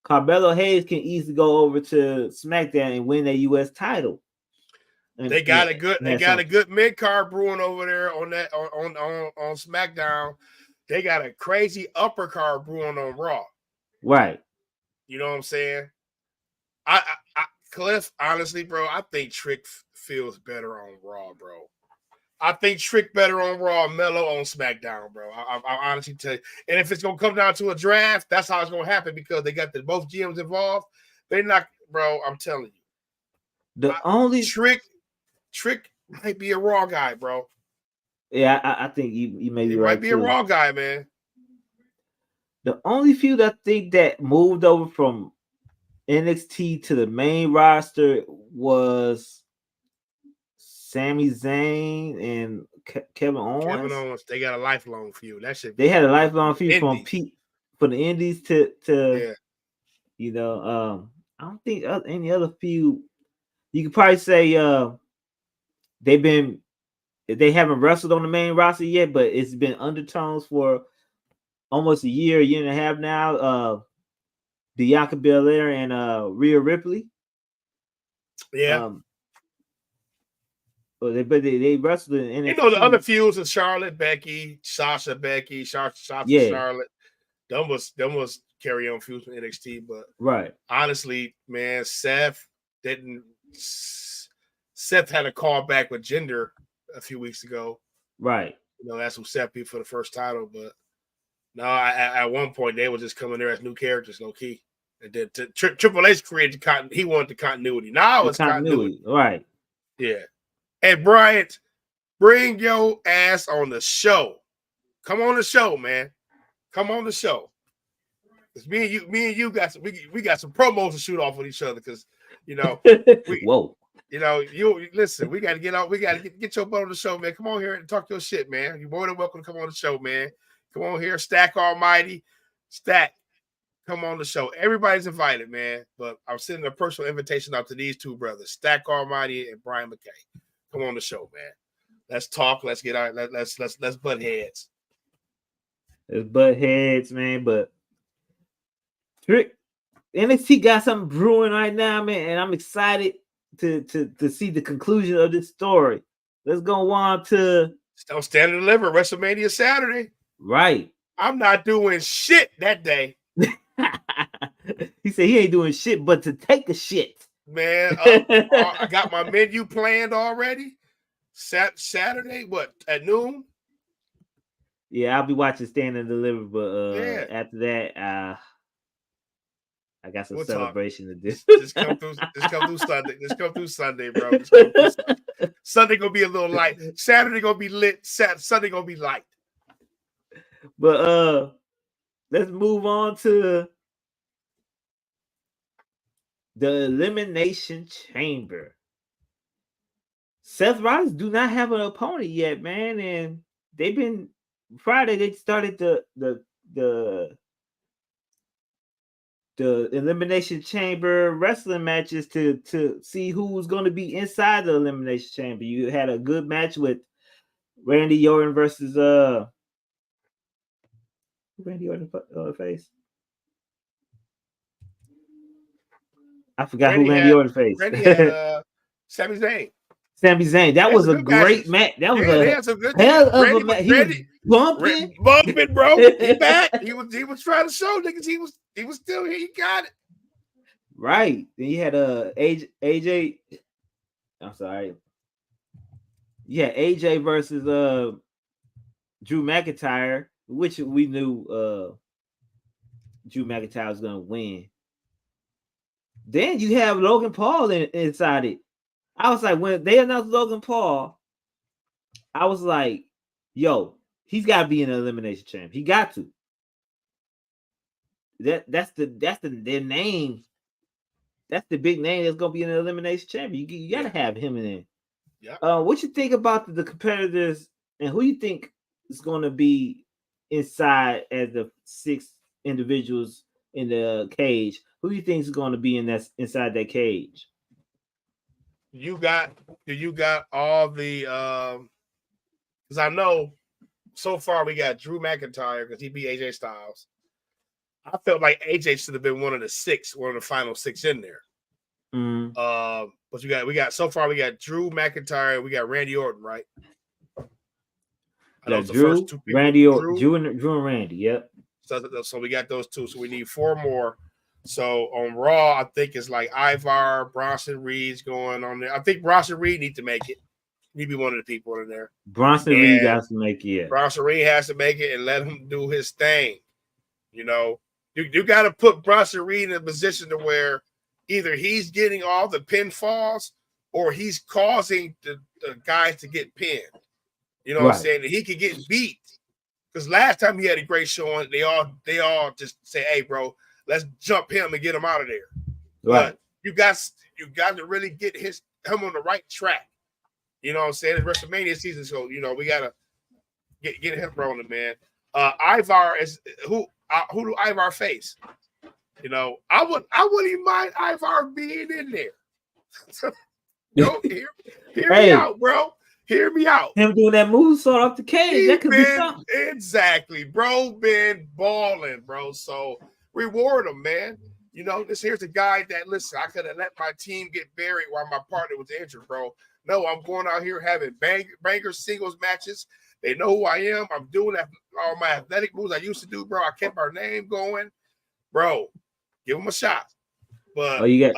can easily go over to SmackDown and win that US title. And they got a good mid card brewing over there on that on SmackDown. They got a crazy upper card brewing on Raw. Right. You know what I'm saying? I Cliff, honestly, bro, I think Trick feels better on Raw, bro. I think Trick better on Raw, Mello on SmackDown, bro. I honestly tell you. And if it's gonna come down to a draft, that's how it's gonna happen because they got both GMs involved. They're not, bro. I'm telling you. Only Trick might be a Raw guy, bro. Yeah, I think you may be right. Might be too. A Raw guy, man. The only feud I think that moved over from NXT to the main roster was Sami Zayn and Kevin Owens. Kevin Owens, they got a lifelong feud. That shit. They had a lifelong feud from the Indies to yeah. You know, I don't think any other feud. You could probably say they haven't wrestled on the main roster yet, but it's been undertones for almost a year and a half now. Bianca Belair and Rhea Ripley. Yeah. But they wrestled in NXT. You know the other feuds of Charlotte, Becky, Sasha, Charlotte. Them was carry on feuds from NXT, but right. Honestly, man, Seth had a call back with Jinder a few weeks ago. Right. You know, that's who Seth beat for the first title, but no, at one point they were just coming there as new characters, low key. And then Triple H created he wanted the continuity. Now it's continuity. Right. Yeah. And Bryant, bring your ass on the show. Come on the show, man. Come on the show. Because me and you got we got some promos to shoot off with each other. Because whoa. You listen. We got to get out. We got to get your butt on the show, man. Come on here and talk your shit, man. You're more than welcome to come on the show, man. Come on here, Stack Almighty, Stack. Come on the show. Everybody's invited, man. But I'm sending a personal invitation out to these two brothers, Stack Almighty and Brian McKay. Come on the show, man. Let's talk. Let's get out. Let's butt heads. Let's butt heads, man. But Trick, NXT got something brewing right now, man, and I'm excited to see the conclusion of this story. Let's go on to Stand and Deliver WrestleMania Saturday. Right. I'm not doing shit that day. He said he ain't doing shit but to take a shit. Man, I got my menu planned already. Saturday, what, at noon? Yeah, I'll be watching Stand and Deliver, but Yeah. after that, I got some We'll talk. celebration to do. Just come through Sunday. Just come through Sunday, bro. Just come through Sunday. Sunday gonna be a little light. Saturday gonna be lit. Sunday gonna be light. But let's move on to the Elimination Chamber. Seth Rollins do not have an opponent yet, man, and they've been Friday. They started the Elimination Chamber wrestling matches to see who was going to be inside the Elimination Chamber. You had a good match with Randy Orton versus Randy Orton face. I forgot who Randy Orton faced. Randy had Sami Zayn. Sami Zayn. That was a great match. That was a hell of a match. He was bumping, bro. He back. He was trying to show niggas he was still here. He got it. Right. Then you had AJ. I'm sorry. Yeah, AJ versus Drew McIntyre, which we knew Drew McIntyre was gonna win. Then you have Logan Paul inside it. I was like, when they announced Logan Paul, I was like, yo, he's got to be in the Elimination Chamber. He got to. That's their name. That's the big name that's gonna be in the Elimination Chamber. You gotta have him in there. Yeah. What you think about the competitors and who you think is gonna be inside as the 6 individuals in the cage? Who do you think is going to be inside that cage? You got all the because I know so far we got Drew McIntyre because he beat AJ Styles. I felt like AJ should have been one of the final 6 in there. Mm. But we got so far we got Drew McIntyre, we got Randy Orton, right? Yeah, Drew, Randy, Drew and Randy. Yep. So we got those 2. So we need 4 more. So on Raw, I think it's like Ivar, Bronson Reed's going on there. I think Bronson Reed need to make it. He'd be one of the people in there. Bronson Reed has to make it. Bronson Reed has to make it and let him do his thing. You know, you got to put Bronson Reed in a position to where either he's getting all the pinfalls or he's causing the guys to get pinned. You know what I'm saying? And he could get beat. Because last time he had a great showing, they all just say, "Hey, bro, let's jump him and get him out of there." Right. But you got to really get him on the right track. You know what I'm saying? It's WrestleMania season, so you know we gotta get him rolling, man. Ivar is who do Ivar face? You know, I wouldn't even mind Ivar being in there. Yo, hear me out, bro. Hear me out. Him doing that moonsault off the cage. That could be something. Exactly, bro. Been balling, bro. So reward him, man. You know, here's a guy that, listen, I could have let my team get buried while my partner was injured, bro. No, I'm going out here having banger singles matches. They know who I am. I'm doing all my athletic moves I used to do, bro. I kept our name going, bro. Give him a shot. But you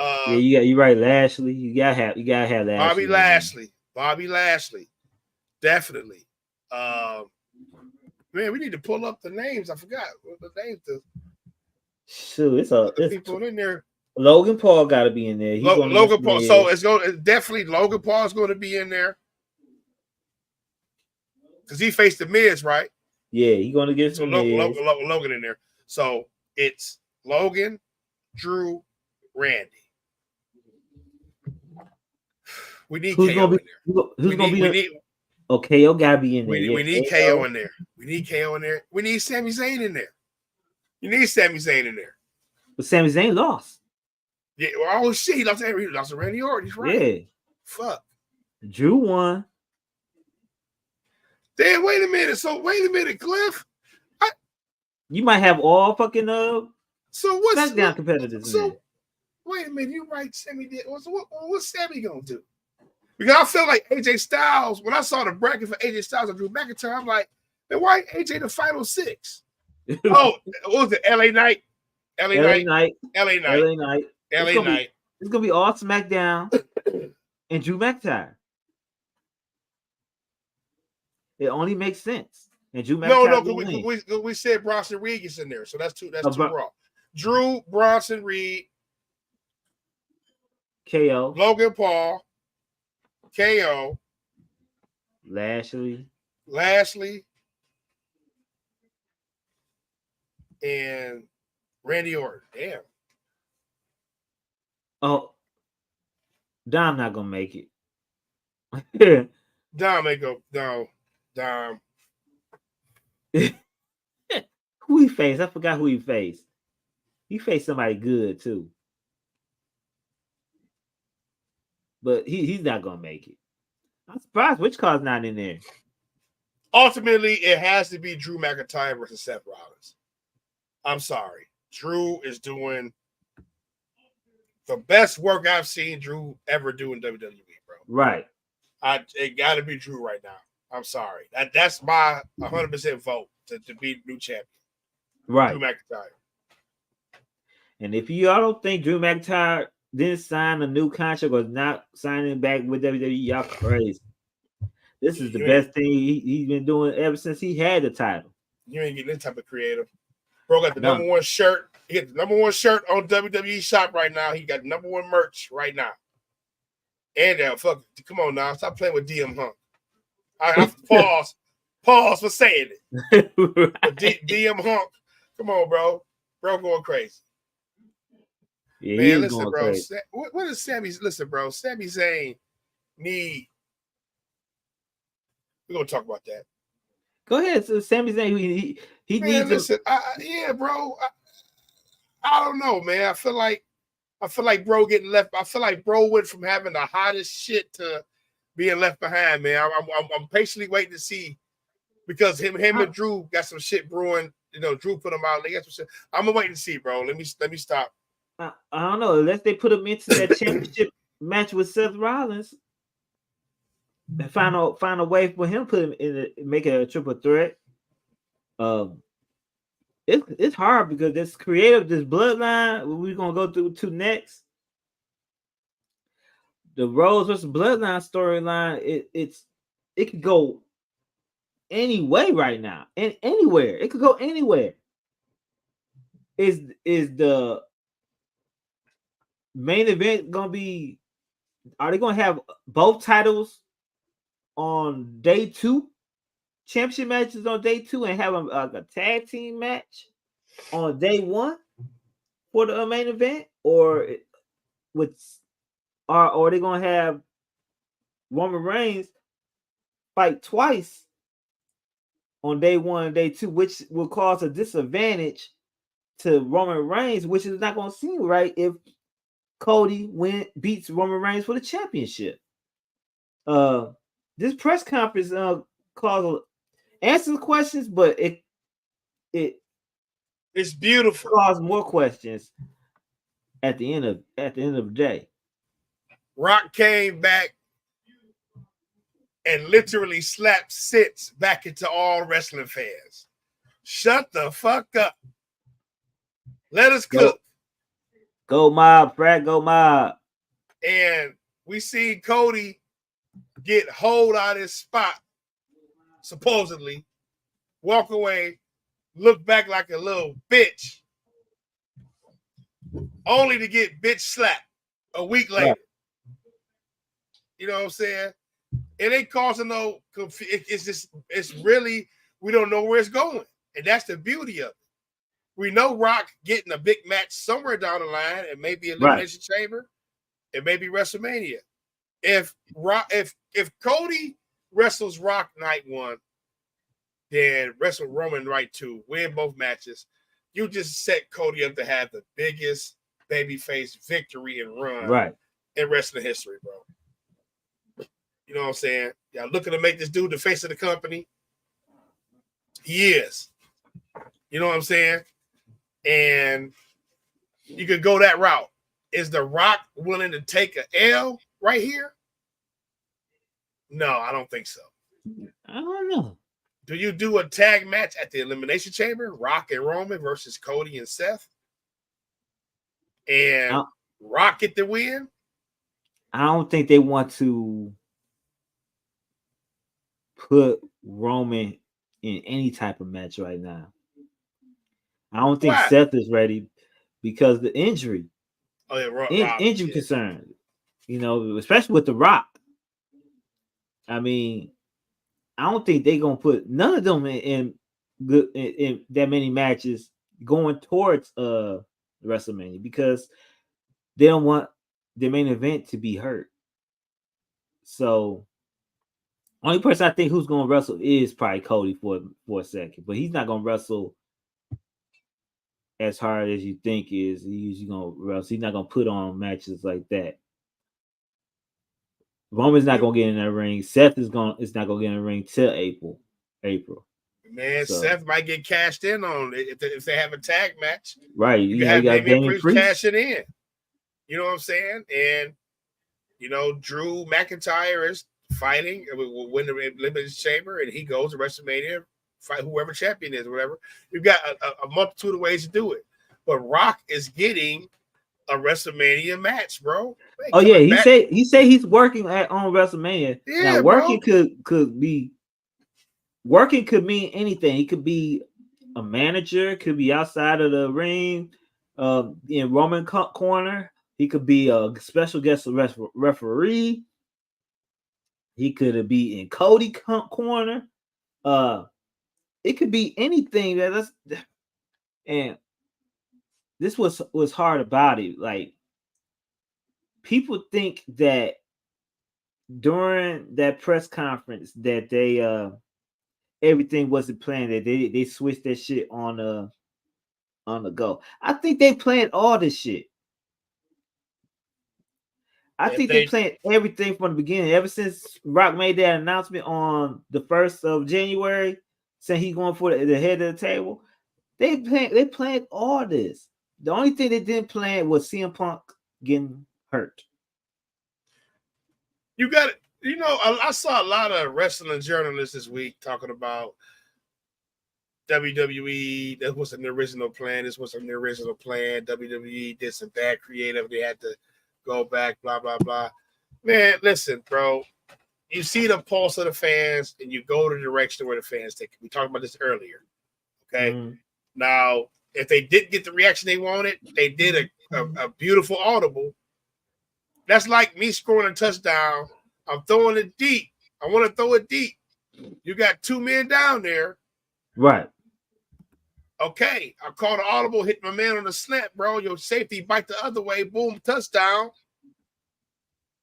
right, Lashley. You gotta have Lashley. Bobby Lashley, definitely. Man, we need to pull up the names. I forgot what the names. Shoot, it's people in there. Logan Paul got to be in there. Logan Paul. So it's definitely Logan Paul is going to be in there because he faced the Miz, right? Yeah, he's going to get some Logan in there. So it's Logan, Drew, Randy. We need KO in there. Who's going to be KO got to be in there. We need KO in there. We need KO in there. We need Sami Zayn in there. You need Sami Zayn in there. But Sami Zayn lost. Yeah, oh shit, he lost to Randy Orton. He's right. Yeah. Fuck. Drew won. Damn, wait a minute, Cliff. You might have all fucking SmackDown competitors. So wait a minute, you're right. Sami did. So what's Sami gonna do? Because I feel like AJ Styles, when I saw the bracket for AJ Styles and Drew McIntyre, I'm like, man, why AJ the final 6? Oh, what was it? LA Knight. LA Knight. It's It's gonna be all SmackDown and Drew McIntyre. It only makes sense. And Drew No, McIntyre will win. we said Bronson Reed is in there, so that's two Bro- Raw. Drew, Bronson Reed, KO, Logan Paul, KO, Lashley, and Randy Orton. Damn. Oh, Dom not gonna make it. Dom ain't go. No, Dom. Who he faced? I forgot who he faced. He faced somebody good too. But he's not gonna make it. I'm surprised which card's not in there. Ultimately, it has to be Drew McIntyre versus Seth Rollins. I'm sorry. Drew is doing the best work I've seen Drew ever do in WWE, bro. Right. It got to be Drew right now. I'm sorry. That's my 100% vote to be new champion. Right. Drew McIntyre. And if y'all don't think Drew McIntyre didn't sign a new contract or not signing back with WWE, y'all crazy. This is the best thing he's been doing ever since he had the title. You ain't getting this type of creative. Bro got the number one shirt. He got the number one shirt on WWE Shop right now. He got number one merch right now. And fuck, come on now, stop playing with DM Hunk. I pause for saying it. Right. DM Hunk, come on, bro. Bro going crazy. Yeah, man, listen, bro. Crazy. What is Sammy's? Listen, bro. Sami Zayn need. We're gonna talk about that. Go ahead. So Sami Zayn, he man, needs. Listen, yeah, bro. I don't know, man. I feel like bro getting left. I feel like bro went from having the hottest shit to being left behind, man. I'm patiently waiting to see because him and Drew got some shit brewing. You know, Drew put him out. They got some shit. I'm gonna wait and see, bro. Let me stop. I don't know. Unless they put him into that championship match with Seth Rollins and find a way for him to put him in make it a triple threat. It's hard because this bloodline we're gonna go through to next. The Rhodes versus Bloodline storyline, it could go any way right now, and anywhere. It could go anywhere. Is the main event gonna be? Are they gonna have both titles on day 2? Championship matches on day 2 and have a tag team match on day 1 for the main event, or are they gonna have Roman Reigns fight twice on day 1 and day 2, which will cause a disadvantage to Roman Reigns, which is not gonna seem right if Cody beats Roman Reigns for the championship. This press conference answers questions, but it's beautiful. Cause more questions at the end of the day. Rock came back and literally slapped sits back into all wrestling fans. Shut the fuck up. Let us cook. Go mob, Brad. Go mob. And we see Cody get hold out his spot, supposedly, walk away, look back like a little bitch, only to get bitch slapped a week later. Yeah. You know what I'm saying? It ain't causing no confusion. It's really, we don't know where it's going. And that's the beauty of it. We know Rock getting a big match somewhere down the line. It may be Elimination Chamber. It may be WrestleMania. If Cody wrestles Rock night 1, then wrestle Roman night 2, win both matches, you just set Cody up to have the biggest babyface victory and run in wrestling history, bro. You know what I'm saying? Y'all looking to make this dude the face of the company. He is. You know what I'm saying? And you could go that route. Is The Rock willing to take an L right here? No, I don't think so. I don't know. Do you do a tag match at the Elimination Chamber? Rock and Roman versus Cody and Seth? And Rock get the win. I don't think they want to put Roman in any type of match right now. I don't think Why? Seth is ready because the injury, Oh yeah, Rob. injury concern. You know, especially with The Rock. I mean, I don't think they're gonna put none of them in good in that many matches going towards WrestleMania because they don't want the main event to be hurt. So only person I think who's gonna wrestle is probably Cody for a second, but he's not gonna wrestle as hard as you think is. He's usually gonna wrestle. He's not gonna put on matches like that. Roman's not gonna get in that ring. Seth is not gonna get in the ring till April. Man, So Seth might get cashed in on it if they have a tag match. right, You you can know, you have got Damian Damian Priest Priest. cash it in. You know what I'm saying? And Drew McIntyre is fighting, will win the Elimination Chamber, and he goes to WrestleMania, fight whoever champion is, whatever. You've got a multitude of ways to do it. But Rock is getting a WrestleMania match, bro. Oh yeah, he said he's working on WrestleMania. Yeah, now working bro. could mean anything. He could be a manager, could be outside of the ring, in Roman corner. He could be a special guest referee. He could be in Cody corner. It could be anything and this was hard about it. Like people think that during that press conference that they everything wasn't planned, that they switched that shit on the go. I think they planned all this shit. I think they planned everything from the beginning. Ever since Rock made that announcement on the 1st of January, saying he's going for the head of the table, they planned all this. The only thing they didn't plan was CM Punk getting hurt. You got it. I saw a lot of wrestling journalists this week talking about WWE. That wasn't the original plan. This wasn't the original plan. WWE did some bad creative. They had to go back, blah, blah, blah. Man, listen, bro. You see the pulse of the fans and you go to the direction where the fans take it. We talked about this earlier. Okay. Mm-hmm. Now, if they didn't get the reaction they wanted, they did a beautiful audible. That's like me scoring a touchdown. I'm throwing it deep. I want to throw it deep. You got 2 men down there. Right. Okay. I called an audible, hit my man on the slant, bro. Your safety bite the other way. Boom, touchdown.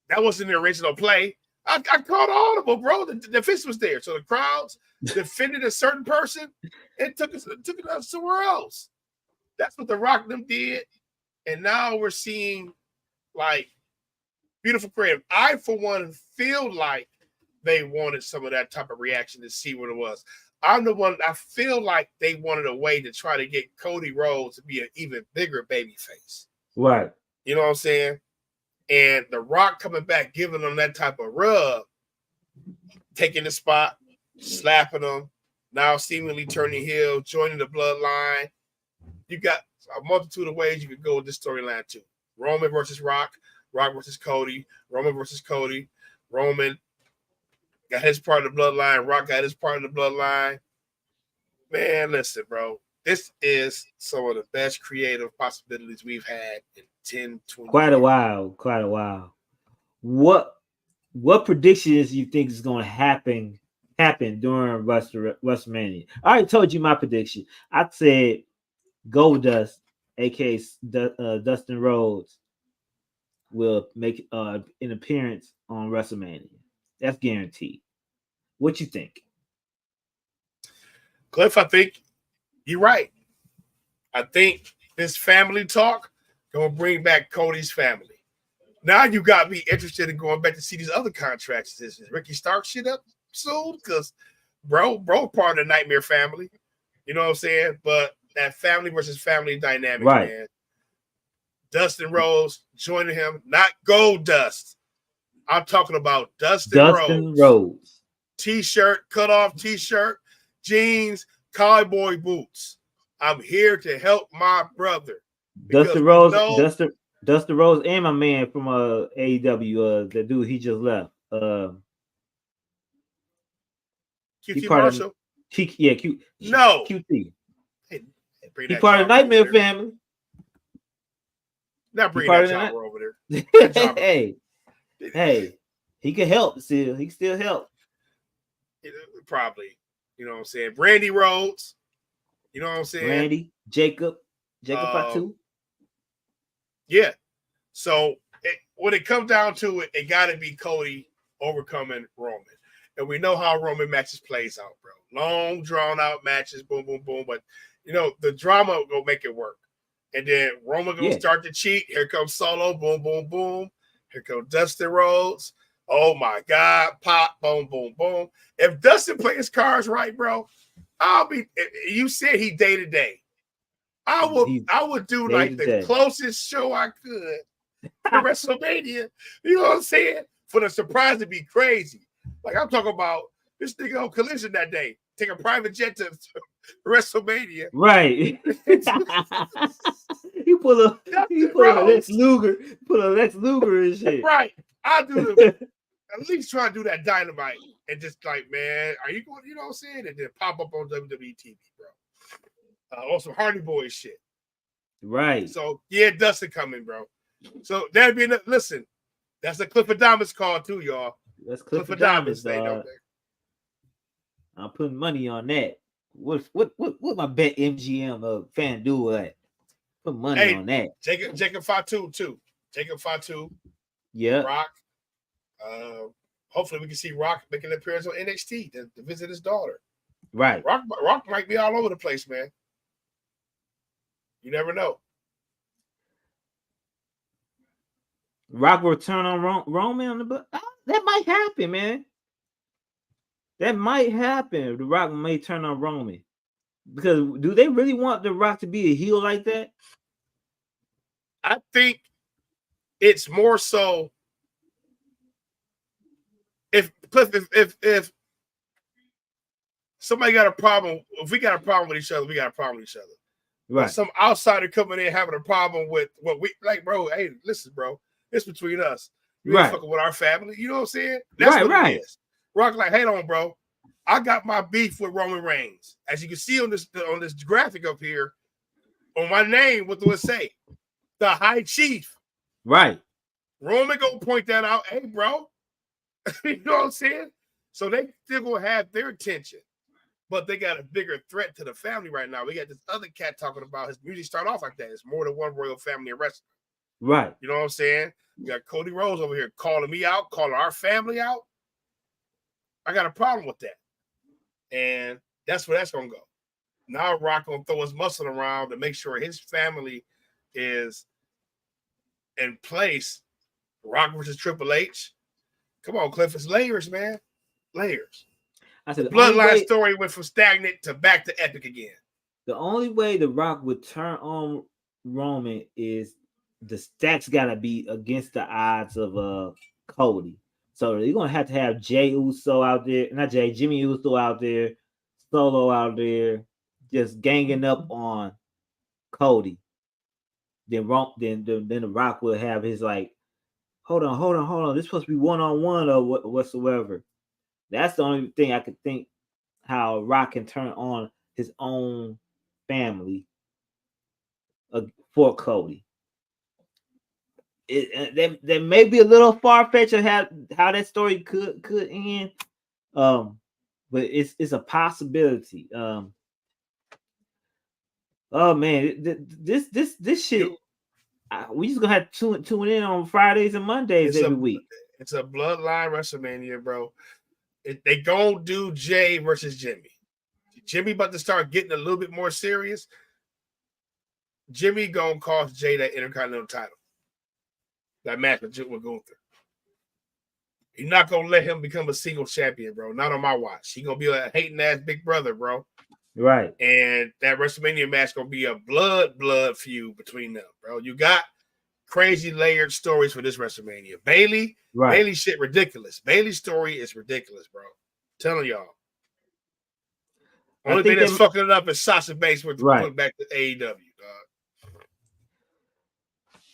That wasn't the original play. I called an audible, bro. The fist was there. So the crowds defended a certain person and took it somewhere else. That's what the Rock them did. And now we're seeing like beautiful creative. I, for one, feel like they wanted some of that type of reaction to see what it was. I'm the one, I feel like they wanted a way to try to get Cody Rhodes to be an even bigger baby face. Right. You know what I'm saying? And The Rock coming back, giving them that type of rub, taking the spot, slapping them, now seemingly turning heel, joining the bloodline. You got a multitude of ways you could go with this storyline too. Roman versus Rock, Rock versus Cody, Roman versus Cody, Roman got his part of the bloodline, Rock got his part of the bloodline. Man, listen, bro. This is some of the best creative possibilities we've had in 10, 20 Quite years. a while. What predictions you think is going to happen during WrestleMania? I already told you my prediction. I said Goldust, aka Dustin Rhodes, will make an appearance on WrestleMania. That's guaranteed. What you think? Cliff, I think you're right. I think this family talk gonna bring back Cody's family. Now you got me interested in going back to see these other contracts. Is Ricky Stark shit up soon? Because bro, part of the Nightmare family. You know what I'm saying? But that family versus family dynamic, Right. man. Dustin Rhodes joining him, not Goldust. I'm talking about Dustin Rhodes. T-shirt, cut off T-shirt, jeans, cowboy boots. I'm here to help my brother. Dustin Rhodes. Dustin Rhodes and my man from AEW, the dude he just left. He QT part of Marshall. No. QT. Hey, bring He that part of the jobber over Nightmare there. family. Not He bring part that of the jobber over there. That jobber. hey, he can help still. He can still help. Probably. You know what I'm saying? Brandy Rhodes. You know what I'm saying? Randy, Jacob Fatu. Yeah. So when it comes down to it, it got to be Cody overcoming Roman. And we know how Roman matches plays out, bro. Long, drawn-out matches, boom, boom, boom. But, the drama will make it work. And then Roman going to start to cheat. Here comes Solo, boom, boom, boom. Here comes Dustin Rhodes. Oh, my God. Pop, boom, boom, boom. If Dustin plays cards right, bro, you said he day-to-day. I would do like the closest show I could to WrestleMania. You know what I'm saying? For the surprise to be crazy. Like I'm talking about this nigga on Collision that day. Take a private jet to WrestleMania. Right. You put a Lex Luger. Put a Lex Luger and shit. Right. I'll do at least try to do that Dynamite and just like, man, are you going, you know what I'm saying? And then pop up on WWE TV, bro. On some Hardy Boys shit. Right. So yeah, Dustin coming, bro. So that'd be listen. That's a Clifford Diamonds call too, y'all. That's Clifford Diamonds, dog. I'm putting money on that. What my bet MGM FanDuel at? Put money on that. Jacob Fatu too. Jacob Fatu. Yeah. Rock. Hopefully we can see Rock making an appearance on NXT to visit his daughter. Right. Rock might be all over the place, man. You never know. Rock will turn on Roman on the book. That might happen, man. That might happen. The Rock may turn on Roman. Because do they really want The Rock to be a heel like that? I think it's more so if somebody got a problem, if we got a problem with each other, we got a problem with each other. Right. But some outsider coming in having a problem with what we like, bro. Hey, listen, bro. It's between us. You ain't fucking with our family. You know what I'm saying? That's what it is. Rock like, hey on, bro. I got my beef with Roman Reigns. As you can see on this graphic up here, on my name, what do it say? The High Chief. Right. Roman gonna point that out. Hey, bro. You know what I'm saying? So they still gonna have their attention. But they got a bigger threat to the family right now. We got this other cat talking about his music start off like that. It's more than one royal family in wrestling. Right. You know what I'm saying? You got Cody Rhodes over here calling me out, calling our family out. I got a problem with that. And that's where that's going to go. Now Rock going to throw his muscle around to make sure his family is in place. Rock versus Triple H. Come on, Cliff. It's layers, man. Layers. I said the bloodline story went from stagnant to back to epic again. The only way The Rock would turn on Roman is the stats got to be against the odds of Cody. So you're gonna have to have Jey Uso out there, not Jimmy Uso out there, Solo out there, just ganging up on Cody. Then The Rock will have his like, hold on. This supposed to be one-on-one or whatsoever. That's the only thing I could think how Rock can turn on his own family for Cody. That may be a little far-fetched of how that story could end. But it's a possibility. Oh man, this shit. We just gonna have to tune in on Fridays and Mondays every week. It's a bloodline WrestleMania, bro. They gonna do Jey versus Jimmy. Jimmy about to start getting a little bit more serious. Jimmy gonna cost Jey that Intercontinental title. That match with Gunther. You're not gonna let him become a single champion, bro. Not on my watch. He gonna be a hating ass big brother, bro. Right. And that WrestleMania match gonna be a blood feud between them, bro. You got crazy layered stories for this WrestleMania. Bayley shit ridiculous. Bayley's story is ridiculous, bro. I'm telling y'all. Only thing that's fucking it up is Sasha Banks with putting back to AEW, dog.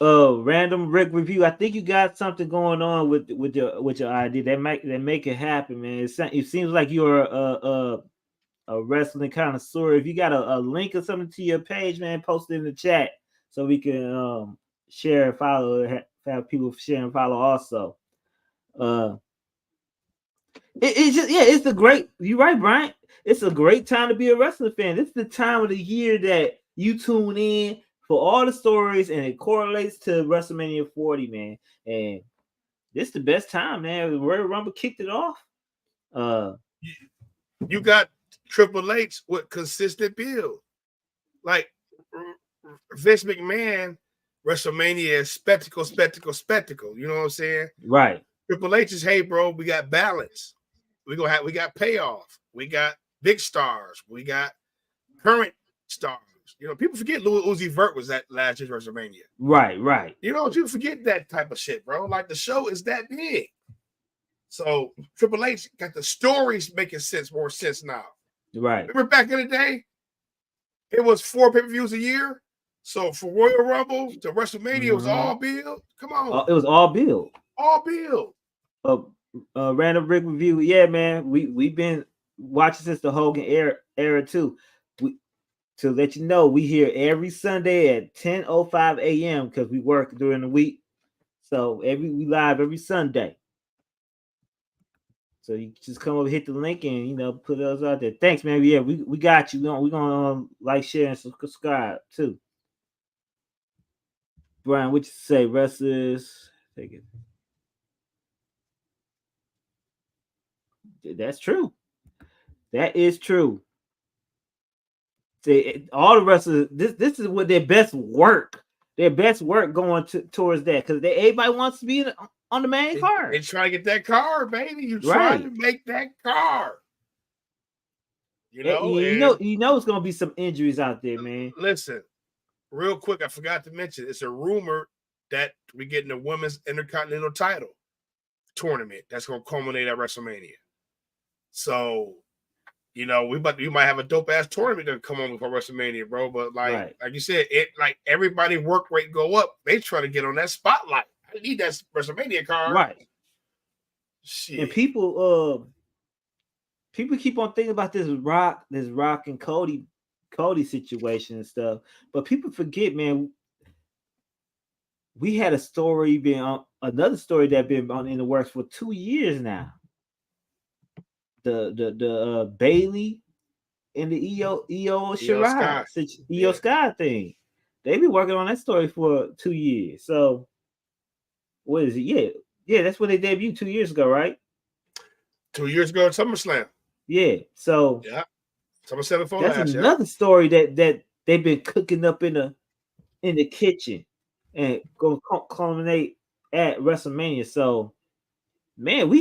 Random Rick review. I think you got something going on with your idea that make it happen, man. It seems like you're a wrestling connoisseur. If you got a link or something to your page, man, post it in the chat so we can share and follow. Have people share and follow also. Uh, it's just it's the great. You're right, Brian. It's a great time to be a wrestling fan. This is the time of the year that you tune in for all the stories, and it correlates to WrestleMania 40, man. And this is the best time, man. Royal Rumble kicked it off. You got Triple H with consistent build. Like Vince McMahon, WrestleMania is spectacle. You know what I'm saying? Right. Triple H is, hey, bro, we got balance. We got payoff. We got big stars. We got current stars. You know, people forget Louis Uzi Vert was at last year's WrestleMania. Right. You know, you forget that type of shit, bro. Like the show is that big. So Triple H got the stories making more sense now. Right. Remember back in the day, it was 4 pay-per-views a year. So for Royal Rumble to WrestleMania, it was all build. Come on. It was all build. All build. Random Rick review. Yeah, man. We've been watching since the Hogan era too. To let you know, we here every Sunday at 10:05 a.m. because we work during the week. So we live every Sunday. So you just come over, hit the link, and put those out there. Thanks, man. Yeah, we got you. We're gonna like, share, and subscribe too. Brian, what you say? Wrestlers, take it. That's true. That is true. See, all the wrestlers, this is what their best work. Their best work going towards that because everybody wants to be on the main card. They try to get that card, baby. You trying to make that card. You know it's gonna be some injuries out there, man. Listen, real quick, I forgot to mention it's a rumor that we're getting a women's intercontinental title tournament that's gonna culminate at WrestleMania. So, we might have a dope ass tournament to come on before WrestleMania, bro. But like you said, it like everybody work rate go up. They try to get on that spotlight. I need that WrestleMania card, right? Shit. And people keep on thinking about this Rock and Cody situation and stuff, but people forget, man. We had a story another story that been in the works for 2 years now. The Bailey and the Io Sky thing. They've been working on that story for 2 years. So what is it? Yeah, that's when they debuted 2 years ago, right? 2 years ago at SummerSlam. Yeah. So SummerSlam for that's another story that they've been cooking up in the kitchen and going to culminate at WrestleMania. So, man,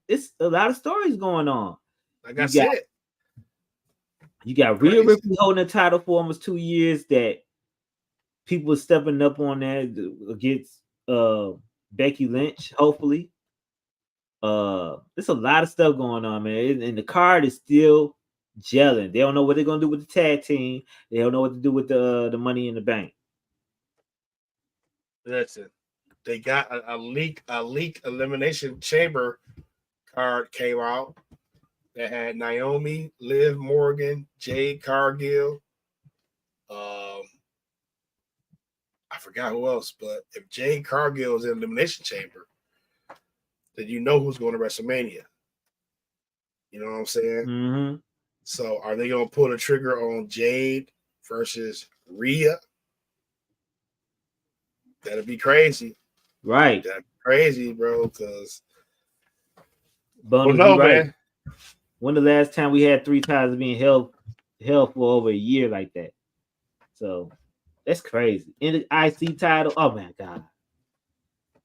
it's a lot of stories going on. Like I said, you got Rhea Ripley holding the title for almost 2 years. That people are stepping up on that against Becky Lynch. Hopefully, there's a lot of stuff going on, man, and the card is still gelling. They don't know what they're gonna do with the tag team. They don't know what to do with the Money in the Bank. Listen, they got a leak elimination chamber card came out that had Naomi, Liv Morgan, Jade Cargill. I forgot who else, but if Jade Cargill is in elimination chamber, then you know who's going to WrestleMania. You know what I'm saying? Mm-hmm. So are they going to pull the trigger on Jade versus Rhea? That'd be crazy. Right. That'd be crazy, bro, because man. When the last time we had 3 times being held for over a year like that? So that's crazy. In the IC title, oh my god,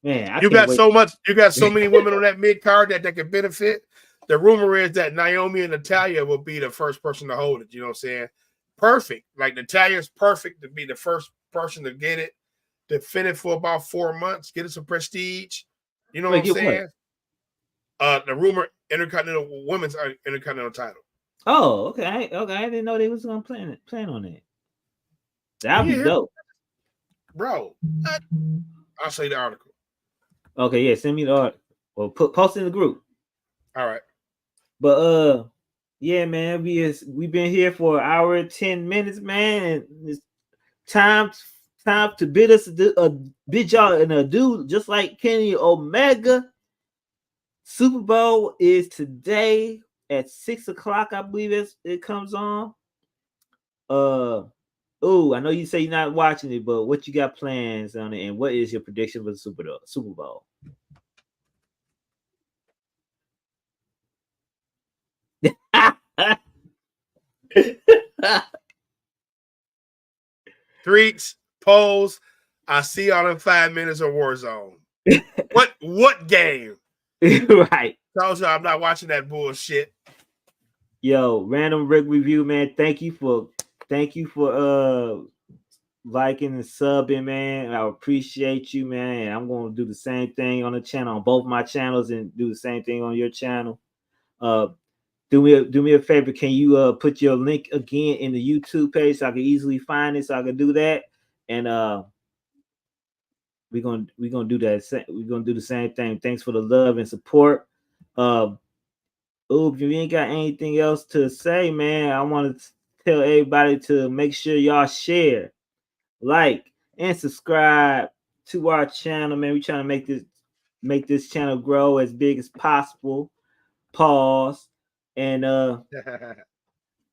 man! You got so many women on that mid card that could benefit. The rumor is that Naomi and Natalya will be the first person to hold it. You know what I'm saying? Perfect. Like Natalya's perfect to be the first person to get it, defend it for about 4 months, get it some prestige. You know what I'm saying? The rumor women's intercontinental title. Oh, okay. I didn't know they was gonna plan on that. That'd be dope. Bro, what? I'll say the article. Okay, yeah, send me the art or post in the group. All right. But yeah, man, we've been here for an hour and 10 minutes, man. And it's time to bid y'all an adieu, just like Kenny Omega. Super Bowl is today at 6 o'clock, I believe it comes on. Oh, I know you say you're not watching it, but what you got plans on it, and what is your prediction for the Super Bowl? Streets, polls. I see y'all in 5 minutes of Warzone. What game? Right. Tells you I'm not watching that bullshit. Yo, Random Rick Review, man. Thank you for liking and subbing, man. I appreciate you, man. I'm gonna do the same thing on the channel, on both my channels, and do the same thing on your channel. Do me a favor. Can you put your link again in the YouTube page so I can easily find it, so I can do that? And we're gonna do that. We're gonna do the same thing. Thanks for the love and support. If you ain't got anything else to say, man, I want to tell everybody to make sure y'all share, like, and subscribe to our channel, man. We trying to make this channel grow as big as possible. Pause. And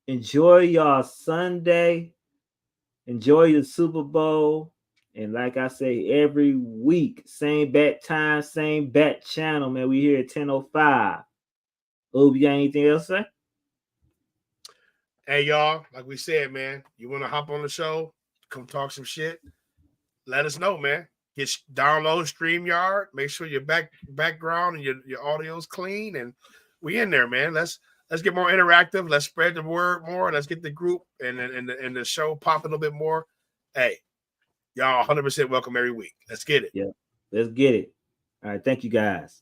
enjoy y'all Sunday. Enjoy the Super Bowl. And like I say, every week, same bat time, same bat channel, man. We here at 10:05. You got anything else to say? Hey, y'all, like we said, man, you want to hop on the show, come talk some shit, let us know, man. Download StreamYard, make sure your background and your audio's clean, and we in there, man. Let's get more interactive. Let's spread the word more. Let's get the group and the show popping a little bit more. Hey, y'all 100% welcome every week. Let's get it. Yeah, let's get it. All right, thank you guys.